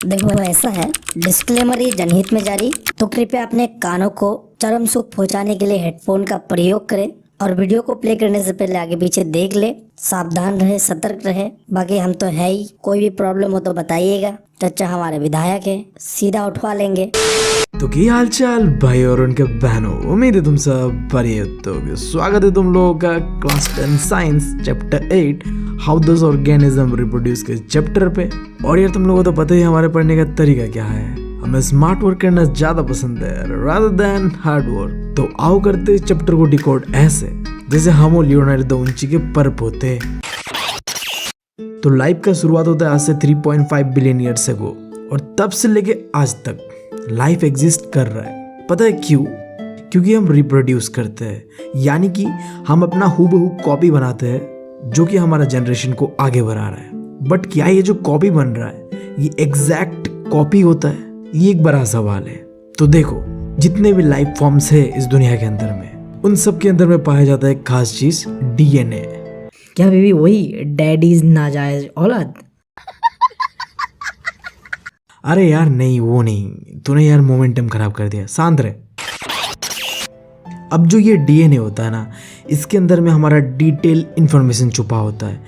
देखो ऐसा है, डिस्क्लेमर ये जनहित में जारी, तो कृपया अपने कानों को चरम सुख पहुंचाने के लिए हेडफोन का प्रयोग करें और वीडियो को प्ले करने से पहले आगे पीछे देख ले। सावधान रहे, सतर्क रहे। बाकी हम तो है ही, कोई भी प्रॉब्लम हो तो बताइएगा, चचा हमारे विधायक है, सीधा उठवा लेंगे। तो क्या हाल चाल भाई और उनके बहनों, उम्मीद है तुम सब बढ़िया होगे। स्वागत है तुम लोगों का class 10 science chapter 8 how does organism reproduce के चैप्टर पे। और यार तुम लोगों को तो पता ही हमारे पढ़ने का तरीका क्या है, हमें स्मार्ट वर्क करना ज्यादा पसंद है रादर देन हार्ड वर्क। तो आओ करते चैप्टर को डिकोड ऐसे जैसे हम और लियोनार्डो दा विंची के परप होते। तो लाइफ का शुरुआत होता है आज से 3.5 बिलियन ईयर्स अगो, और तब से लेके आज तक लाइफ एग्जिस्ट कर रहा है। पता है क्यों? क्योंकि हम रिप्रोड्यूस करते हैं, यानी कि हम अपना हूबहू कॉपी बनाते हैं जो कि हमारा जनरेशन को आगे बढ़ा रहा है। बट क्या ये जो कॉपी बन रहा है ये एग्जैक्ट कॉपी होता है? ये एक बड़ा सवाल है। तो देखो, जितने भी लाइफ फॉर्म्स है इस दुनिया के अंदर में, उन सब के अंदर में पाया जाता है एक खास चीज, डीएनए। क्या बेबी वही डैडीज नाजायज औलाद? अरे यार नहीं, वो नहीं, तूने यार मोमेंटम खराब कर दिया, शांत रहे। अब जो ये डीएनए होता है ना, इसके अंदर में हमारा डिटेल इंफॉर्मेशन छुपा होता है।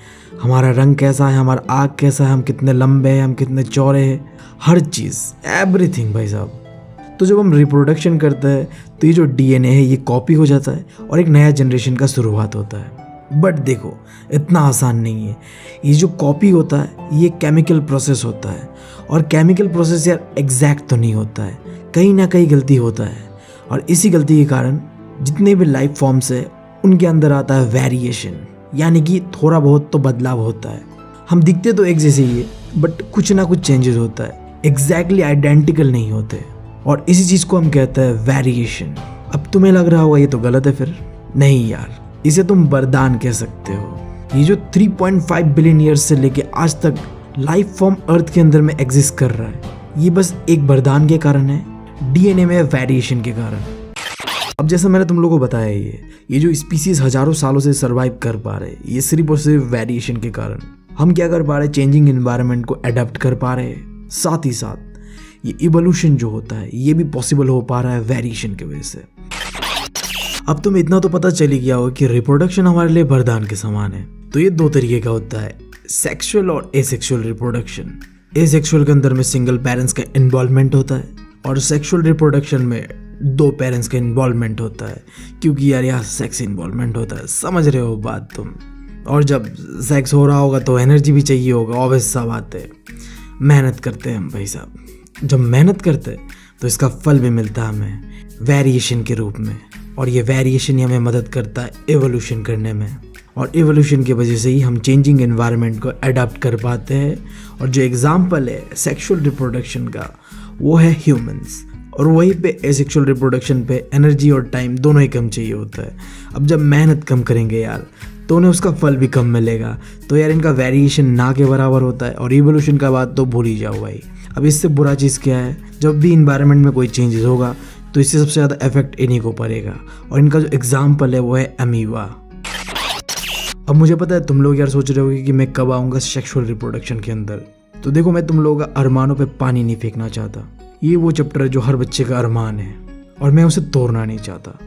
हमारा रंग कैसा है, हमारा आँख कैसा है, हम कितने लंबे हैं, हम कितने चौड़े हैं, हर चीज़, एवरीथिंग भाई साहब। तो जब हम रिप्रोडक्शन करते हैं तो ये जो डीएनए है ये कॉपी हो जाता है और एक नया जनरेशन का शुरुआत होता है। बट देखो, इतना आसान नहीं है। ये जो कॉपी होता है ये केमिकल प्रोसेस होता है, और केमिकल प्रोसेस यार एग्जैक्ट तो नहीं होता है, कहीं ना कहीं गलती होता है। और इसी गलती के कारण जितने भी लाइफ फॉर्म्स है उनके अंदर आता है वेरिएशन, यानी कि थोड़ा बहुत तो बदलाव होता है। हम दिखते तो एक जैसे ही है, बट कुछ ना कुछ चेंजेस होता है, एग्जैक्टली आइडेंटिकल नहीं होते, और इसी चीज़ को हम कहते हैं वेरिएशन। अब तुम्हें लग रहा होगा ये तो गलत है, फिर नहीं यार, इसे तुम वरदान कह सकते हो। ये जो 3.5 बिलियन ईयर्स से लेके आज तक लाइफ फॉर्म अर्थ के अंदर में एग्जिस्ट कर रहा है, ये बस एक वरदान के कारण है, डीएनए में वेरिएशन के कारण। अब जैसा मैंने तुम लोगों को बताया, ये जो स्पीसीज हजारों सालों से सर्वाइव कर पा रहे, ये सिर्फ और सिर्फ वेरिएशन के कारण। हम क्या कर पा रहे, चेंजिंग एनवायरनमेंट को अडेप्ट कर पा रहे हैं। साथ ही साथ ये इवोल्यूशन जो होता है ये भी पॉसिबल हो पा रहा है वेरिएशन की वजह से। अब तुम्हें इतना तो पता चल ही गया होगा कि रिप्रोडक्शन हमारे लिए वरदान के समान है। तो ये दो तरीके का होता है, सेक्सुअल और एसेक्सुअल रिप्रोडक्शन। एसेक्सुअल के अंदर में सिंगल पेरेंट्स का इन्वॉल्वमेंट होता है, और सेक्सुअल रिप्रोडक्शन में दो पेरेंट्स का इन्वॉल्वमेंट होता है, क्योंकि यार यहाँ सेक्स इन्वॉल्वमेंट होता है, समझ रहे हो बात तुम। और जब सेक्स हो रहा होगा तो एनर्जी भी चाहिए होगा, ऑब्वियस सा बात है। मेहनत करते हैं हम भाई साहब, जब मेहनत करते हैं तो इसका फल भी मिलता है हमें वेरिएशन के रूप में, और ये वेरिएशन ही हमें मदद करता है एवोल्यूशन करने में। और एवोल्यूशन की वजह से ही हम चेंजिंग एनवायरनमेंट को अडॉप्ट कर पाते हैं। और जो एग्जाम्पल है सेक्सुअल रिप्रोडक्शन का वो है ह्यूमंस, और वहीं पे एसेक्सुअल रिप्रोडक्शन पे एनर्जी और टाइम दोनों ही कम चाहिए होता है। अब जब मेहनत कम करेंगे यार तो उन्हें उसका फल भी कम मिलेगा। तो यार इनका वेरिएशन ना के बराबर होता है, और इवोल्यूशन का बात तो भूल ही जाओ भाई। अब इससे बुरा चीज़ क्या है, जब भी इन्वायरमेंट में कोई चेंजेस होगा तो इससे सबसे ज़्यादा इफेक्ट इन्हीं को पड़ेगा, और इनका जो एग्जाम्पल है वो है अमीबा। अब मुझे पता है तुम लोग यार सोच रहे होगे कि मैं कब आऊँगा सेक्सुअल रिप्रोडक्शन के अंदर। तो देखो, मैं तुम लोगों का अरमानों पे पानी नहीं फेंकना चाहता। ये वो चैप्टर है जो हर बच्चे का अरमान है, और मैं उसे तोड़ना नहीं चाहता।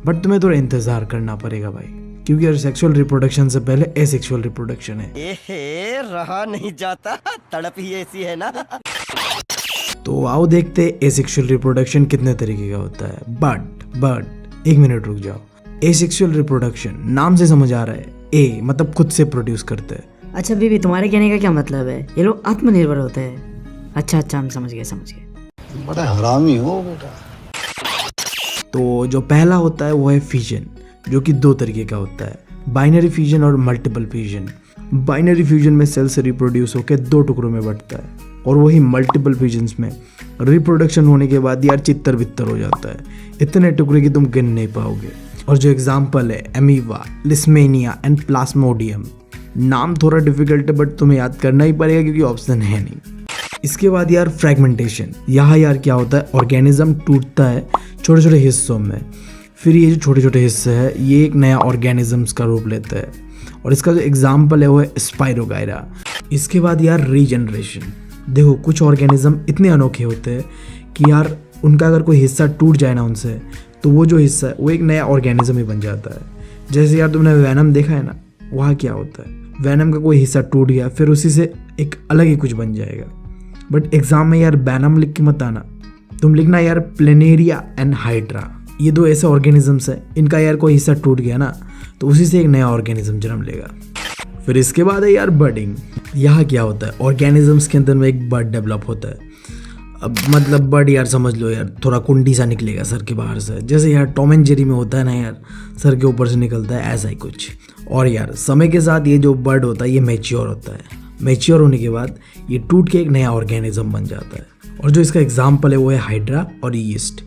बट तुम्हें थोड़ा इंतज़ार करना पड़ेगा भाई, क्योंकि यार सेक्सुअल रिप्रोडक्शन से पहले एसेक्सुअल रिप्रोडक्शन है। एहे, रहा नहीं जाता, तड़प ही ऐसी है ना। तो आओ देखते हैं एसेक्सुअल रिप्रोडक्शन कितने तरीके का होता है। बट एक मिनट रुक जाओ। एसेक्सुअल रिप्रोडक्शन नाम से समझ आ रहा है, ए मतलब खुद से प्रोड्यूस करते हैं। अच्छा बेबी, तुम्हारे कहने का क्या मतलब है? ये लोग आत्मनिर्भर होते हैं। अच्छा, हम समझ गए। बड़ा हरामी हो बेटा। तो जो पहला होता है वो है फ्यूजन, जो कि दो तरीके का होता है, बाइनरी फ्यूजन और मल्टीपल फ्यूजन। बाइनरी फ्यूजन में सेल से रिप्रोड्यूस होकर दो टुकड़ों में बंटता है, और वही मल्टीपल फ्यूजन्स में रिप्रोडक्शन होने के बाद यार चित्तर बित्तर हो जाता है, इतने टुकड़े कि तुम गिन नहीं पाओगे। और जो एग्जाम्पल है अमीबा, लिस्मेनिया एंड प्लाज्मोडियम। नाम थोड़ा डिफिकल्ट है बट तुम्हें याद करना ही पड़ेगा क्योंकि ऑप्शन है नहीं। इसके बाद यार फ्रेगमेंटेशन। यहाँ यार क्या होता है, ऑर्गेनिज्म टूटता है छोटे छोटे हिस्सों में, फिर ये जो छोटे छोटे हिस्से हैं ये एक नया ऑर्गेनिजम्स का रूप लेता है, और इसका जो एग्जाम्पल है वो है स्पाइरोगायरा। इसके बाद यार रीजनरेशन। देखो कुछ ऑर्गेनिज्म इतने अनोखे होते हैं कि यार उनका अगर कोई हिस्सा टूट जाए ना उनसे, तो वो जो हिस्सा है वो एक नया ऑर्गेनिज्म ही बन जाता है। जैसे यार तुमने वैनम देखा है ना, वहाँ क्या होता है, वैनम का कोई हिस्सा टूट गया फिर उसी से एक अलग ही कुछ बन जाएगा। बट एग्जाम में यार वैनम लिख के मत आना, तुम लिखना यार प्लेनेरिया एंड हाइड्रा। ये दो ऐसे ऑर्गेनिजम्स हैं, इनका यार कोई हिस्सा टूट गया ना तो उसी से एक नया ऑर्गेनिज्म जन्म लेगा। फिर इसके बाद है यार बर्डिंग। यहाँ क्या होता है, ऑर्गेनिजम्स के अंदर में एक बर्ड डेवलप होता है। अब मतलब बर्ड यार समझ लो यार थोड़ा कुंडी सा निकलेगा सर के बाहर से, जैसे यार टॉम एंड जेरी में होता है ना यार, सर के ऊपर से निकलता है, ऐसा ही कुछ। और यार समय के साथ ये जो बर्ड होता है ये मैच्योर होता है। मैच्योर होने के बाद ये टूट के एक नया ऑर्गेनिज्म बन जाता है, और जो इसका एग्जाम्पल है वो है हाइड्रा और यीस्ट।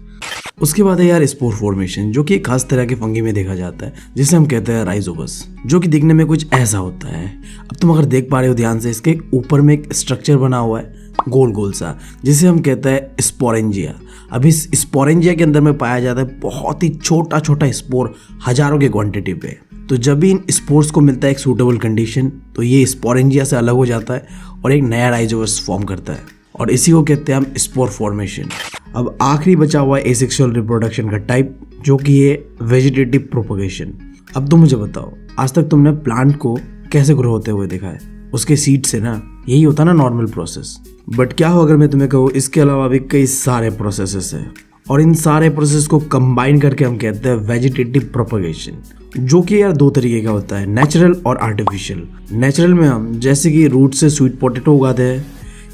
उसके बाद है यार स्पोर फॉर्मेशन, जो कि एक खास तरह के फंगी में देखा जाता है, जिसे हम कहते हैं राइजोबस, जो कि दिखने में कुछ ऐसा होता है। अब तुम अगर देख पा रहे हो ध्यान से, इसके ऊपर में एक स्ट्रक्चर बना हुआ है गोल गोल सा, जिसे हम कहते हैं स्पोरेंजिया। अब इस स्पोरेंजिया के अंदर में पाया जाता है बहुत ही छोटा छोटा स्पोर, हजारों के क्वांटिटी पे। तो जब भी इन स्पोर्स को मिलता है एक सूटेबल कंडीशन, तो ये स्पोरेंजिया से अलग हो जाता है और एक नया राइजोबस फॉर्म करता है, और इसी को कहते हैं हम स्पोर फॉर्मेशन। अब आखिरी बचा हुआ है एसेक्सुअल रिप्रोडक्शन का टाइप, जो कि है वेजिटेटिव प्रोपगेशन। अब तुम मुझे बताओ, आज तक तुमने प्लांट को कैसे ग्रो होते हुए देखा है? उसके सीड से ना, यही होता ना नॉर्मल प्रोसेस। बट क्या हो अगर मैं तुम्हें कहूँ इसके अलावा भी कई सारे प्रोसेसेस हैं, और इन सारे प्रोसेस को कंबाइन करके हम कहते हैं वेजिटेटिव प्रोपगेशन, जो कि यार दो तरीके का होता है, नेचुरल और आर्टिफिशियल। नेचुरल में हम जैसे कि रूट से स्वीट पोटैटो उगाते हैं,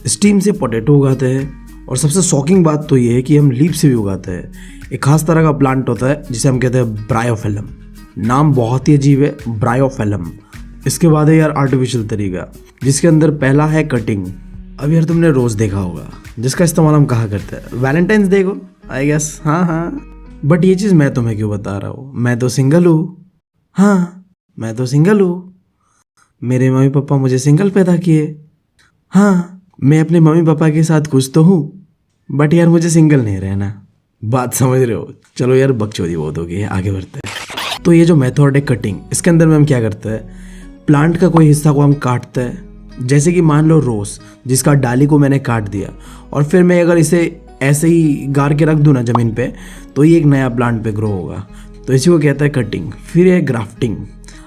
स्टीम से पोटैटो उगाते हैं, और सबसे शॉकिंग बात तो ये है कि हम लीफ से भी उगाते हैं। एक खास तरह का प्लांट होता है जिसे हम कहते हैं ब्रायोफिलम। नाम बहुत ही अजीब है, ब्रायोफिलम। इसके बाद है यार आर्टिफिशियल तरीका, जिसके अंदर पहला है कटिंग। अब यार तुमने रोज़ देखा होगा, जिसका इस्तेमाल हम कहाँ करते हैं, वैलेंटाइंस डे को आई गेस। हाँ, बट ये चीज़ मैं तुम्हें क्यों बता रहा हूँ, मैं तो सिंगल हूँ। हाँ, मैं तो सिंगल हूँ, मेरे मम्मी पापा मुझे सिंगल पैदा किए। हाँ, मैं अपने मम्मी पापा के साथ खुश तो हूँ, बट यार मुझे सिंगल नहीं रहना। बात समझ रहे हो? चलो यार बकचोदी बहुत हो गई, आगे बढ़ते हैं। तो ये जो मेथड है कटिंग, इसके अंदर में हम क्या करते हैं, प्लांट का कोई हिस्सा को हम काटते हैं। जैसे कि मान लो रोज़, जिसका डाली को मैंने काट दिया, और फिर मैं अगर इसे ऐसे ही गाड़ के रख दूँ ना ज़मीन पे, तो ये एक नया प्लांट पे ग्रो होगा। तो इसी को कहता है कटिंग। फिर है ग्राफ्टिंग।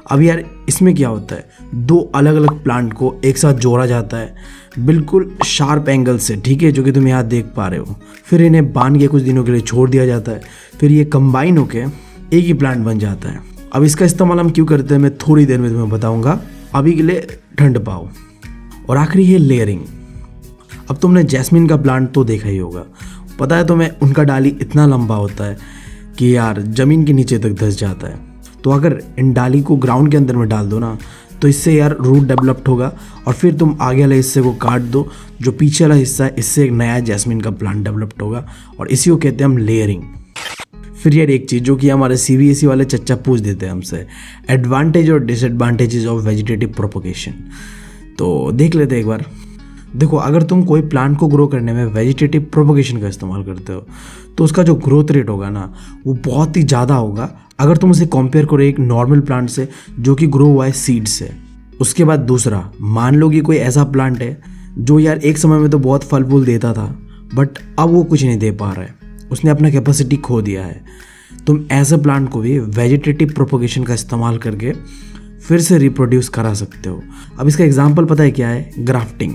अब यार इसमें क्या होता है, दो अलग अलग प्लांट को एक साथ जोड़ा जाता है बिल्कुल शार्प एंगल से, ठीक है, जो कि तुम यहाँ देख पा रहे हो। फिर इन्हें बांध के कुछ दिनों के लिए छोड़ दिया जाता है, फिर ये कंबाइन होके एक ही प्लांट बन जाता है। अब इसका इस्तेमाल हम क्यों करते हैं मैं थोड़ी देर में तुम्हें बताऊंगा, अभी के लिए ठंड पाओ। और आखिरी है लेयरिंग। अब तुमने जैस्मिन का प्लांट तो देखा ही होगा, पता है तुम्हें, उनका डाली इतना लंबा होता है कि यार ज़मीन के नीचे तक धंस जाता है। तो अगर इन डाली को ग्राउंड के अंदर में डाल दो ना, तो इससे यार रूट डेवलप्ड होगा, और फिर तुम आगे वाले हिस्से को काट दो, जो पीछे वाला हिस्सा है, इससे एक नया जैस्मिन का प्लांट डेवलप्ड होगा, और इसी को कहते हैं हम लेयरिंग। फिर यार एक चीज़ जो कि हमारे CBSE वाले चच्चा पूछ देते हैं हमसे, एडवांटेज और डिसएडवांटेजेस ऑफ वेजिटेटिव प्रोपगेशन। तो देख लेते हैं एक बार। देखो, अगर तुम कोई प्लांट को ग्रो करने में वेजिटेटिव प्रोपगेशन का इस्तेमाल करते हो, तो उसका जो ग्रोथ रेट होगा ना, वो बहुत ही ज़्यादा होगा अगर तुम उसे कंपेयर करो एक नॉर्मल प्लांट से जो कि ग्रो हुआ है सीड से। उसके बाद दूसरा, मान लो कि कोई ऐसा प्लांट है जो यार एक समय में तो बहुत फल फूल देता था, बट अब वो कुछ नहीं दे पा रहा है, उसने अपना कैपेसिटी खो दिया है। तुम ऐसे प्लांट को भी वेजिटेटिव प्रोपगेशन का इस्तेमाल करके फिर से रिप्रोड्यूस करा सकते हो। अब इसका एग्जाम्पल पता है क्या है, ग्राफ्टिंग।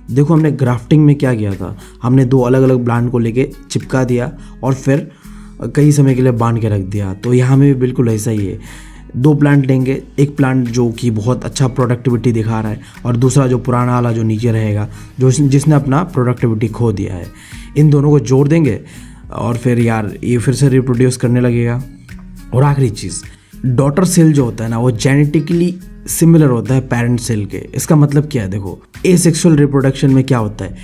देखो, हमने ग्राफ्टिंग में क्या किया था, हमने दो अलग अलग प्लांट को लेके चिपका दिया और फिर कई समय के लिए बांध के रख दिया। तो यहाँ में भी बिल्कुल ऐसा ही है, दो प्लांट लेंगे, एक प्लांट जो कि बहुत अच्छा प्रोडक्टिविटी दिखा रहा है, और दूसरा जो पुराना वाला जो नीचे रहेगा, जो जिसने अपना प्रोडक्टिविटी खो दिया है। इन दोनों को जोड़ देंगे और फिर यार ये फिर से रिप्रोड्यूस करने लगेगा। और आखिरी चीज़, डॉटर सेल जो होता है ना, वो जेनेटिकली सिमिलर होता है पेरेंट सेल के। इसका मतलब क्या है, देखो, एसेक्सुअल रिप्रोडक्शन में क्या होता है,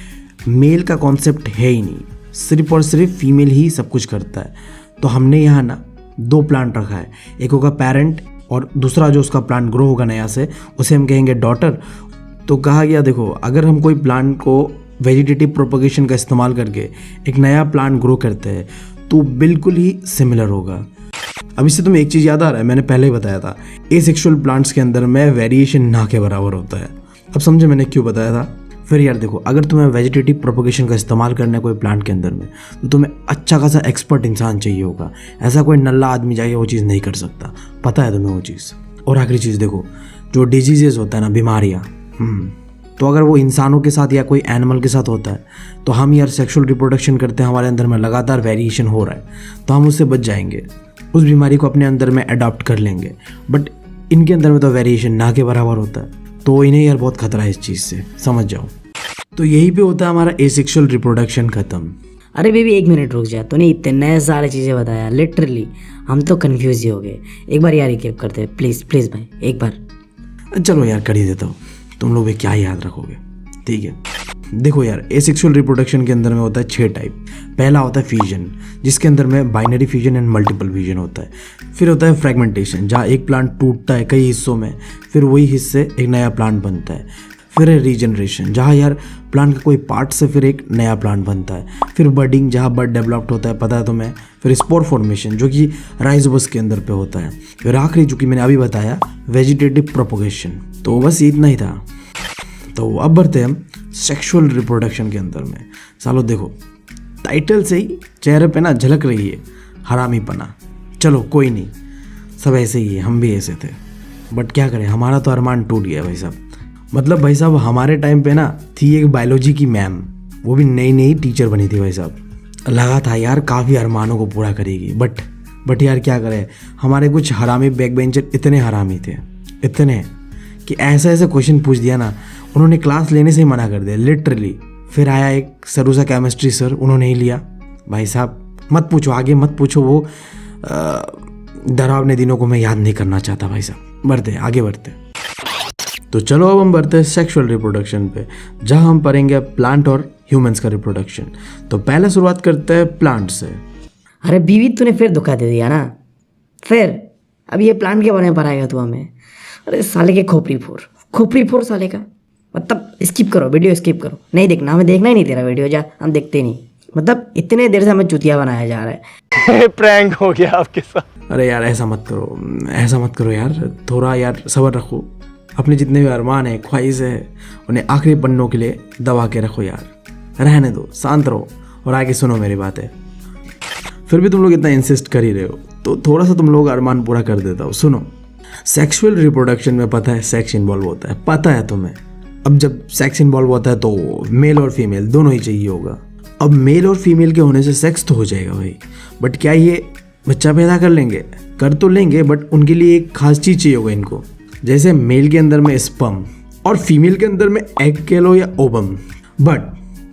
मेल का कॉन्सेप्ट है ही नहीं, सिर्फ और सिर्फ फीमेल ही सब कुछ करता है। तो हमने यहाँ ना दो प्लांट रखा है, एक होगा पेरेंट और दूसरा जो उसका प्लांट ग्रो होगा नया से, उसे हम कहेंगे डॉटर। तो कहा गया, देखो, अगर हम कोई प्लांट को वेजिटेटिव प्रोपगेशन का इस्तेमाल करके एक नया प्लांट ग्रो करते हैं तो बिल्कुल ही सिमिलर होगा। अब इससे तुम्हें एक चीज़ याद आ रहा है, मैंने पहले ही बताया था, एसेक्सुअल प्लांट्स के अंदर में वेरिएशन ना के बराबर होता है। अब समझे मैंने क्यों बताया था। फिर यार देखो, अगर तुम्हें वेजिटेटिव प्रोपोगेशन का इस्तेमाल करना है कोई प्लांट के अंदर में, तो तुम्हें अच्छा खासा एक्सपर्ट इंसान चाहिए होगा। ऐसा कोई नल्ला आदमी जाके वो चीज़ नहीं कर सकता, पता है तुम्हें वो चीज़। और आखिरी चीज़ देखो, जो डिजीजेज होता है ना, बीमारियाँ, तो अगर वो इंसानों के साथ या कोई एनिमल के साथ होता है, तो हम यार सेक्सुअल रिप्रोडक्शन करते हैं, हमारे अंदर में लगातार वेरिएशन हो रहा है, तो हम उससे बच जाएंगे, उस बीमारी को अपने अंदर में अडॉप्ट कर लेंगे। बट इनके अंदर में तो वेरिएशन ना के बराबर होता है, तो इन्हें यार बहुत खतरा है इस चीज़ से, समझ जाओ। तो यही पे होता है हमारा एसेक्सुअल रिप्रोडक्शन खत्म। अरे बेबी 1 मिनट रुक जा, तूने इतने सारे चीज़ें बताया, लिटरली हम तो कंफ्यूज ही हो गए। एक बार यार रिकैप करते हैं, प्लीज़ प्लीज़ भाई, एक बार। चलो यार कर ही देता हूँ, तुम लोग भी क्या याद रखोगे, ठीक है। देखो यार, एसेक्सुअल रिप्रोडक्शन के अंदर में होता है 6 टाइप। पहला होता है फ्यूजन, जिसके अंदर में binary fusion and multiple fusion होता है। फिर होता है फ्रेगमेंटेशन, जहाँ एक प्लांट टूटता है कई हिस्सों में, फिर वही हिस्से एक नया प्लांट बनता है। फिर है रीजनरेशन, जहाँ यार प्लांट का कोई पार्ट से फिर एक नया प्लांट बनता है। फिर बडिंग, जहाँ बड डेवलप्ड होता है, पता है तुम्हें। फिर स्पोर फॉर्मेशन, जो कि राइजोबस के अंदर पे होता है। फिर आखिरी, जो कि मैंने अभी बताया, वेजिटेटिव प्रोपोगेशन। तो बस इतना ही था। तो अब बढ़ते हैं हम सेक्सुअल रिप्रोडक्शन के अंदर में। सालो देखो, टाइटल से ही चेहरे पे ना झलक रही है हरामीपना। चलो कोई नहीं, सब ऐसे ही है, हम भी ऐसे थे, बट क्या करें, हमारा तो अरमान टूट गया भाई साहब। मतलब भाई साहब, हमारे टाइम पे ना थी एक बायोलॉजी की मैम, वो भी नई नई टीचर बनी थी भाई साहब। लगा था यार काफ़ी अरमानों को पूरा करेगी, बट यार क्या करें, हमारे कुछ हरामी बैक बेंचर इतने हरामी थे, इतने कि ऐसे ऐसे क्वेश्चन पूछ दिया ना, उन्होंने क्लास लेने से ही मना कर दिया लिटरली। फिर आया एक सरूसा केमिस्ट्री सर, उन्होंने ही लिया। भाई साहब मत पूछो, आगे मत पूछो, वो डरावने दिनों को मैं याद नहीं करना चाहता भाई साहब। बढ़ते आगे बढ़ते। तो चलो अब हम बढ़ते हैं सेक्सुअल रिप्रोडक्शन पे, जहाँ हम पढ़ेंगे प्लांट और ह्यूमंस का रिप्रोडक्शन। तो पहले शुरुआत करते हैं प्लांट से। अरे बीवी तूने फिर धोखा दे दिया ना, फिर अब ये प्लांट के बारे में पढ़ाएगा तू हमें। अरे साले के खोपड़ी फोर साले का। मतलब स्किप करो, वीडियो स्किप करो, नहीं देखना, हमें देखना ही नहीं तेरा वीडियो, जा, हम देखते नहीं। मतलब इतने देर से हमें चुतिया बनाया जा रहा है। प्रैंक हो गया आपके साथ। अरे यार ऐसा मत करो यार, थोड़ा यार सब्र रखो। अपने जितने भी अरमान है, ख्वाहिश है, उन्हें आखिरी पन्नों के लिए दबा के रखो यार, रहने दो, शांत रहो और आगे सुनो मेरी बातें। फिर भी तुम लोग इतना इंसिस्ट कर ही रहे हो, तो थोड़ा सा तुम लोग अरमान पूरा कर देता हो। सुनो, सेक्सुअल रिप्रोडक्शन में पता है सेक्स इन्वॉल्व होता है, पता है तुम्हें। अब जब सेक्स इन्वॉल्व होता है तो मेल और फीमेल दोनों ही चाहिए होगा। अब मेल और फीमेल के होने से सेक्स तो हो जाएगा भाई, बट क्या ये बच्चा पैदा कर लेंगे? कर तो लेंगे, बट उनके लिए एक खास चीज़ चाहिए होगा इनको। जैसे मेल के अंदर में स्पर्म और फीमेल के अंदर में एग कह लो या ओवम। बट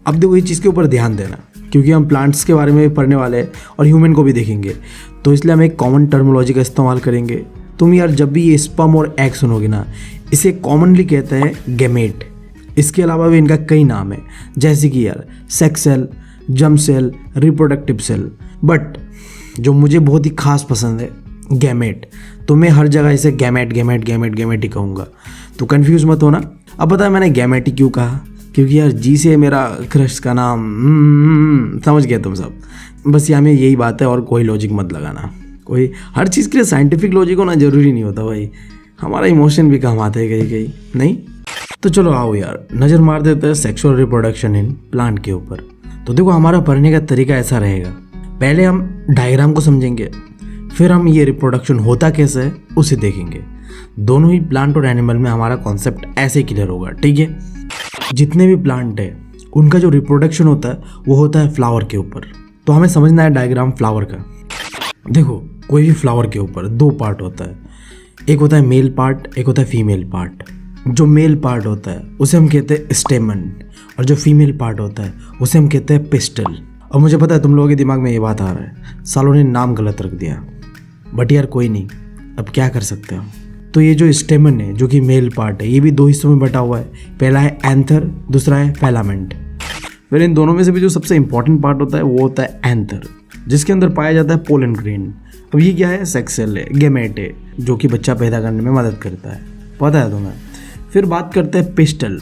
अब देखो ये चीज़ के ऊपर ध्यान देना, क्योंकि हम प्लांट्स के बारे में भी पढ़ने वाले हैं और ह्यूमन को भी देखेंगे, तो इसलिए हम एक कॉमन टर्मोलॉजी का इस्तेमाल करेंगे। तुम यार जब भी ये स्पर्म और एग सुनोगे ना, इसे कॉमनली कहते हैं गैमेट। इसके अलावा भी इनका कई नाम है, जैसे कि यार sex cell, germ cell, reproductive cell. But जो मुझे बहुत ही खास पसंद है, गैमेट। तो मैं हर जगह इसे गैमेट ही कहूँगा, तो कंफ्यूज मत होना। अब पता है मैंने गैमेट ही क्यों कहा, क्योंकि यार जी से मेरा क्रश का नाम समझ गया तुम सब। बस यहाँ में यही बात है, और कोई लॉजिक मत लगाना। कोई हर चीज़ के लिए साइंटिफिक लॉजिक होना ज़रूरी नहीं होता भाई, हमारा इमोशन भी काम आता है कहीं नहीं। तो चलो आओ यार नज़र मार देते हैं सेक्सुअल रिप्रोडक्शन इन प्लांट के ऊपर। तो देखो हमारा पढ़ने का तरीका ऐसा रहेगा, पहले हम डायग्राम को समझेंगे, फिर हम ये रिप्रोडक्शन होता कैसे है उसे देखेंगे। दोनों ही प्लांट और एनिमल में हमारा कॉन्सेप्ट ऐसे क्लियर होगा, ठीक है। जितने भी प्लांट है उनका जो रिप्रोडक्शन होता है वो होता है फ्लावर के ऊपर। तो हमें समझना है डायग्राम फ्लावर का। देखो कोई भी फ्लावर के ऊपर 2 पार्ट होता है, एक होता है मेल पार्ट, एक होता है फीमेल पार्ट। जो मेल पार्ट होता है उसे हम कहते हैं स्टेमन, और जो फीमेल पार्ट होता है उसे हम कहते हैं पिस्टल। और मुझे पता है तुम लोगों के दिमाग में ये बात आ रहा है, सालों ने नाम गलत रख दिया, बट यार कोई नहीं, अब क्या कर सकते हो। तो ये जो स्टेमन है, जो कि मेल पार्ट है, ये भी 2 हिस्सों में बटा हुआ है। पहला है एंथर, दूसरा है फिलामेंट। फिर इन दोनों में से भी जो सबसे इंपॉर्टेंट पार्ट होता है वो होता है एंथर, जिसके अंदर पाया जाता है पोलन ग्रेन। अब ये क्या है? सेक्स सेल है, गैमेट है, जो कि बच्चा पैदा करने में मदद करता है, पता है तुम्हें। फिर बात करते हैं पिस्टल।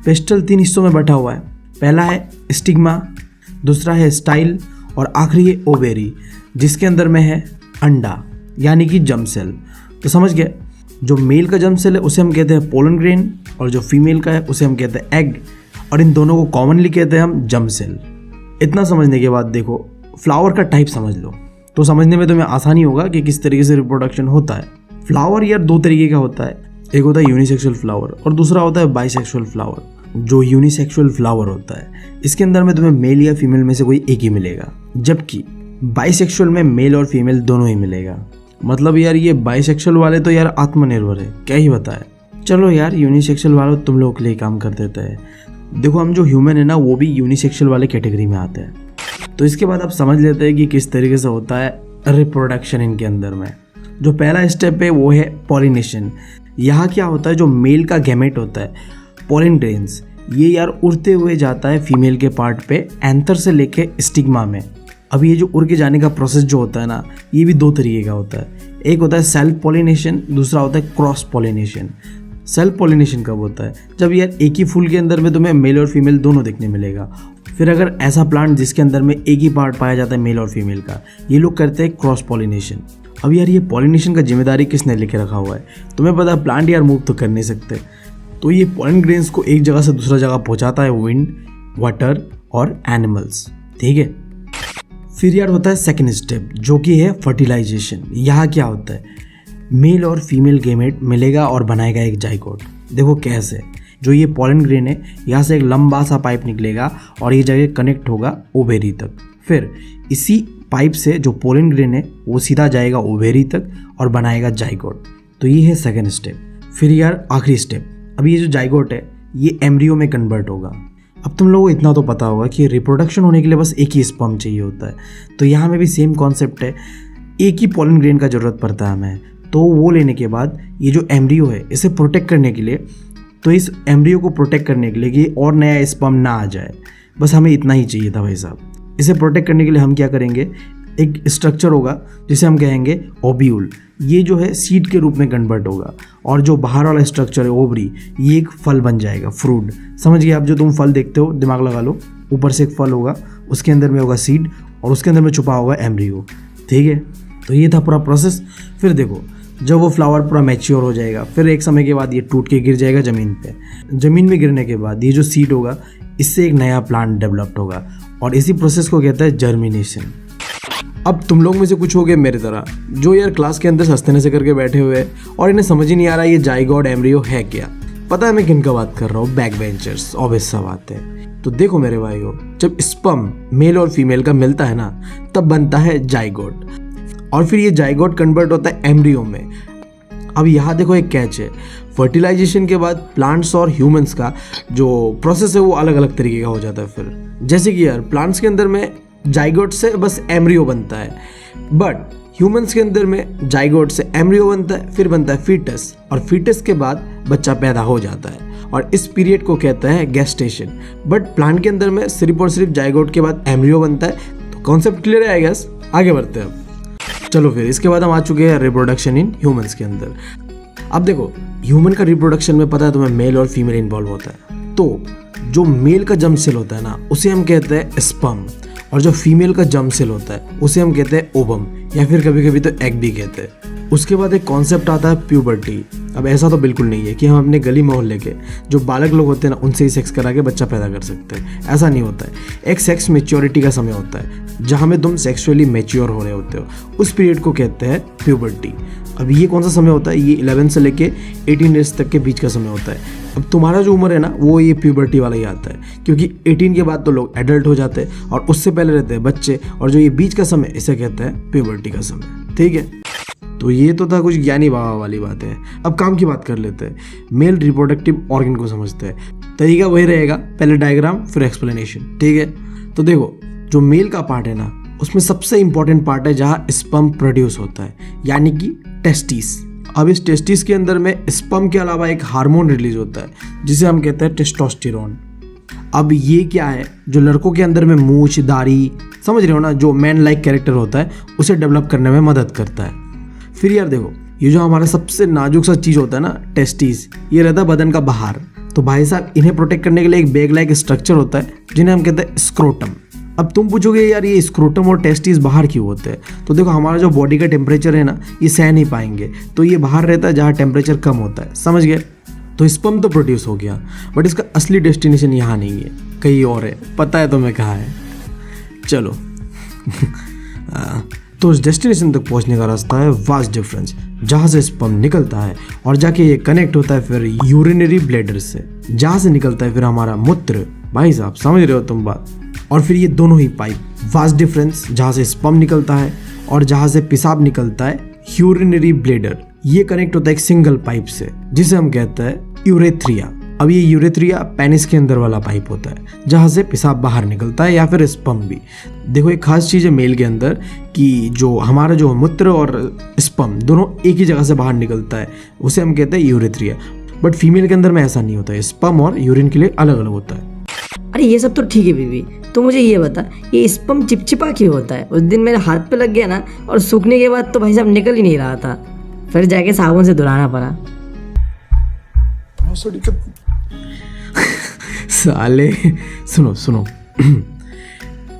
पिस्टल 3 हिस्सों में बटा हुआ है। पहला है स्टिग्मा, दूसरा है स्टाइल, और आखिरी है ओवेरी, जिसके अंदर में है अंडा यानी कि जर्म सेल। तो समझ गए, जो मेल का जर्म सेल है उसे हम कहते हैं पोलन ग्रेन, और जो फीमेल का है उसे हम कहते हैं एग, और इन दोनों को कॉमनली कहते हैं हम जर्म सेल। इतना समझने के बाद देखो फ्लावर का टाइप समझ लो, तो समझने में तुम्हें आसानी होगा कि किस तरीके से रिप्रोडक्शन होता है। फ्लावर यार दो तरीके का होता है, एक होता है यूनिसेक्सुअल फ्लावर और दूसरा होता है बाइसेक्सुअल फ्लावर। जो यूनिसेक्सुअल फ्लावर होता है इसके अंदर में तुम्हें मेल या फीमेल में से कोई एक ही मिलेगा, जबकि बाइसेक्सुअल में मेल और फीमेल दोनों ही मिलेगा। मतलब यार ये बाइसेक्सुअल वाले तो यार आत्मनिर्भर है, क्या ही बताए। चलो यार यूनिसेक्सुअल वाले तुम लोगों के लिए काम कर देता है। देखो हम जो ह्यूमन है ना वो भी यूनिसेक्सुअल वाले कैटेगरी में आते हैं। तो इसके बाद आप समझ लेते हैं कि किस तरीके से होता है रिप्रोडक्शन इनके अंदर में। जो पहला स्टेप है वो है पॉलिनेशन। यहाँ क्या होता है, जो मेल का गैमेट होता है पोलिन ग्रेन्स, ये यार उड़ते हुए जाता है फीमेल के पार्ट पे एंथर से लेके स्टिग्मा में। अब ये जो उड़ के जाने का प्रोसेस जो होता है ना ये भी दो तरीके का होता है, एक होता है सेल्फ पॉलिनेशन, दूसरा होता है क्रॉस पॉलिनेशन। सेल्फ पॉलिनेशन कब होता है, जब यार एक ही फूल के अंदर में तुम्हें मेल और फीमेल दोनों देखने मिलेगा। फिर अगर ऐसा प्लांट जिसके अंदर में एक ही पार्ट पाया जाता है मेल और फीमेल का, ये लोग करते हैं क्रॉस पॉलिनेशन। अब यार ये पॉलिनेशन का जिम्मेदारी किसने लेके रखा हुआ है, तुम्हें पता है प्लांट यार मूव तो कर नहीं सकते, तो ये पॉलन ग्रेन्स को एक जगह से दूसरा जगह पहुंचाता है विंड, वाटर और एनिमल्स, ठीक है। फिर यार होता है सेकंड स्टेप जो कि है फर्टिलाइजेशन। यहाँ क्या होता है, मेल और फीमेल गेमेट मिलेगा और बनाएगा एक जाइगोट। देखो कैसे, जो ये पॉलन ग्रेन है यहाँ से एक लंबा सा पाइप निकलेगा और ये जगह कनेक्ट होगा ओवेरी तक। फिर इसी पाइप से जो पोलन ग्रेन है वो सीधा जाएगा ओवेरी तक और बनाएगा जाइगोट। तो ये है सेकंड स्टेप। फिर यार आखिरी स्टेप, अब ये जो जाइगोट है ये एम्ब्रियो में कन्वर्ट होगा। अब तुम लोगों को इतना तो पता होगा कि रिप्रोडक्शन होने के लिए बस एक ही स्पर्म चाहिए होता है, तो यहाँ में भी सेम कॉन्सेप्ट है, एक ही पोलन ग्रेन का ज़रूरत पड़ता है हमें। तो वो लेने के बाद ये जो एम्ब्रियो है इसे प्रोटेक्ट करने के लिए, तो इस एम्ब्रियो को प्रोटेक्ट करने के लिए कि और नया स्पर्म ना आ जाए, बस हमें इतना ही चाहिए था भाई साहब। इसे प्रोटेक्ट करने के लिए हम क्या करेंगे, एक स्ट्रक्चर होगा जिसे हम कहेंगे ओव्यूल। ये जो है सीड के रूप में कन्वर्ट होगा और जो बाहर वाला स्ट्रक्चर है ओवरी, ये एक फल बन जाएगा, फ्रूट। समझ गए आप, जो तुम फल देखते हो दिमाग लगा लो, ऊपर से एक फल होगा, उसके अंदर में होगा सीड और उसके अंदर में छुपा होगा एम्ब्रियो, ठीक है। तो ये था पूरा प्रोसेस। फिर देखो जब वो फ्लावर पूरा मैच्योर हो जाएगा, फिर एक समय के बाद ये टूट के गिर जाएगा ज़मीन पे। ज़मीन में गिरने के बाद ये जो सीड होगा इससे एक नया प्लांट डेवलप्ड होगा और इसी प्रोसेस को कहता है जर्मिनेशन। अब तुम लोग में से कुछ हो गए मेरे तरह जो यार क्लास के अंदर सस्ते से करके बैठे हुए हैं और इन्हें समझ ही नहीं आ रहा ये जाइगोट एम्ब्रियो है क्या। पता है मैं किन का बात कर रहा हूँ, बैक बेंचर्स, ऑब्वियस सा बात है। तो देखो मेरे भाइयों, जब स्पर्म मेल और फीमेल का मिलता है ना तब बनता है जाइगोट और फिर ये जाइगोट कन्वर्ट होता है एम्ब्रियो में। अब यहाँ देखो एक कैच है, फर्टिलाइजेशन के बाद प्लांट्स और ह्यूमंस का जो प्रोसेस है वो अलग अलग तरीके का हो जाता है। फिर जैसे कि यार प्लांट्स के अंदर में जाइगोट से बस एम्ब्रियो बनता है, बट ह्यूमंस के अंदर में जाइगोट से एम्ब्रियो बनता है, फिर बनता है फीटस और फीटस के बाद बच्चा पैदा हो जाता है और इस पीरियड को कहते हैं गेस्टेशन। बट प्लांट के अंदर में सिर्फ और सिर्फ जाइगोट के बाद एम्ब्रियो बनता है। तो कॉन्सेप्ट क्लियर है आई गेस, आगे बढ़ते हैं अब। चलो फिर इसके बाद हम आ चुके हैं रिप्रोडक्शन इन ह्यूमंस के अंदर। अब देखो ह्यूमन का रिप्रोडक्शन में पता है तुम्हें मेल और फीमेल इन्वॉल्व होता है। तो जो मेल का जर्म सेल होता है ना उसे हम कहते हैं स्पर्म और जो फीमेल का जर्म सेल होता है उसे हम कहते हैं ओवम या फिर कभी कभी तो एग भी कहते हैं। उसके बाद एक कॉन्सेप्ट आता है प्यूबर्टी। अब ऐसा तो बिल्कुल नहीं है कि हम अपने गली मोहल्ले के जो बालक लोग होते हैं ना उनसे ही सेक्स करा के बच्चा पैदा कर सकते हैं, ऐसा नहीं होता है। एक सेक्स मेच्योरिटी का समय होता है जहाँ में तुम सेक्सुअली मेच्योर हो रहे होते हो, उस पीरियड को कहते हैं प्यूबर्टी। अब ये कौन सा समय होता है, ये 11 से लेके 18 ईयर्स तक के बीच का समय होता है। अब तुम्हारा जो उम्र है ना वो ये प्यूबर्टी वाला ही आता है, क्योंकि 18 के बाद तो लोग एडल्ट हो जाते हैं और उससे पहले रहते हैं बच्चे, और जो ये बीच का समय इसे कहते हैं प्यूबर्टी का समय, ठीक है। तो ये तो था कुछ ज्ञानी बाबा वाली बात है। अब काम की बात कर लेते हैं, मेल रिप्रोडक्टिव ऑर्गन को समझते हैं। तरीका वही रहेगा, पहले डायग्राम फिर एक्सप्लेनेशन, ठीक है। तो देखो जो मेल का पार्ट है ना उसमें सबसे इंपॉर्टेंट पार्ट है जहाँ स्पर्म प्रोड्यूस होता है, यानी कि टेस्टिस। अब इस टेस्टिस के अंदर में स्पर्म के अलावा एक हार्मोन रिलीज होता है जिसे हम कहते हैं टेस्टोस्टेरोन। अब ये क्या है, जो लड़कों के अंदर में मूछ, दाढ़ी, समझ रहे हो ना, जो मैन लाइक कैरेक्टर होता है उसे डेवलप करने में मदद करता है। फिर यार देखो ये जो हमारा सबसे नाजुक सा चीज़ होता है ना टेस्टिस, ये रहता है बदन का बाहर। तो भाई साहब इन्हें प्रोटेक्ट करने के लिए एक बैग लाइक स्ट्रक्चर होता है जिन्हें हम कहते हैं स्क्रोटम। अब तुम पूछोगे यार ये स्क्रोटम और टेस्टिस बाहर क्यों होते हैं, तो देखो हमारा जो बॉडी का टेम्परेचर है ना ये सह नहीं पाएंगे, तो ये बाहर रहता है जहाँ टेम्परेचर कम होता है, समझ गए। तो स्पर्म तो प्रोड्यूस हो गया, बट इसका असली डेस्टिनेशन यहाँ नहीं है, कहीं और है। पता है तुम्हें कहाँ है? चलो तो उस डेस्टिनेशन तक पहुँचने का रास्ता है वास्ट डिफरेंस, जहाँ से स्पर्म निकलता है और जाके ये कनेक्ट होता है फिर यूरिनरी ब्लैडर से, जहाँ से निकलता है फिर हमारा मूत्र। भाई साहब समझ रहे हो तुम बात? और फिर ये दोनों ही पाइप, वास्ट डिफरेंस, जहाँ से स्पर्म निकलता है और जहाँ से पेशाब निकलता है यूरिनरी ब्लैडर, ये कनेक्ट होता है एक सिंगल पाइप से, जिसे हम कहते हैं यूरेथ्रिया। अब ये यूरेथ्रिया पेनिस के अंदर वाला पाइप होता है, जहाँ से पेशाब बाहर निकलता है या फिर स्पर्म भी। देखो एक खास चीज़ है मेल के अंदर कि जो हमारा जो मूत्र और स्पर्म दोनों एक ही जगह से बाहर निकलता है, उसे हम कहते हैं यूरेथ्रिया। बट फीमेल के अंदर में ऐसा नहीं होता है, स्पर्म और यूरिन के लिए अलग अलग होता है। अरे ये सब तो ठीक है बीवी, तो मुझे ये बता, ये स्पर्म चिपचिपा क्यों होता है? उस दिन मेरे हाथ पे लग गया ना, और सूखने के बाद तो भाई साहब निकल ही नहीं रहा था, फिर जाके साबुन से धुलाना पड़ा। साले सुनो सुनो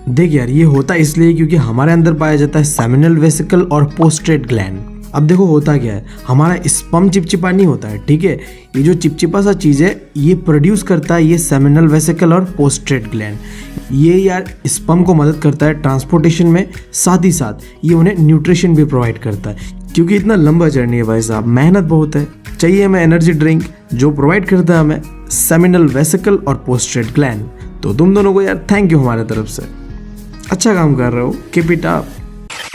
देख यार, ये होता इसलिए क्योंकि हमारे अंदर पाया जाता है सेमिनल वेसिकल और पोस्ट्रेट ग्लैंड। अब देखो होता क्या है, हमारा स्पर्म चिपचिपा नहीं होता है, ठीक है? ये जो चिपचिपा सा चीज़ है ये प्रोड्यूस करता है ये सेमिनल वेसिकल और पोस्ट्रेट ग्लैंड। ये यार स्पर्म को मदद करता है ट्रांसपोर्टेशन में, साथ ही साथ ये उन्हें न्यूट्रिशन भी प्रोवाइड करता है। क्योंकि इतना लंबा जर्नी है भाई साहब, मेहनत बहुत है, चाहिए हमें एनर्जी ड्रिंक जो प्रोवाइड करता है हमें सेमिनल वेसिकल और पोस्ट्रेट ग्लैंड। तो तुम दोनों को यार थैंक यू हमारे तरफ से, अच्छा काम कर रहे हो, कीप इट अप।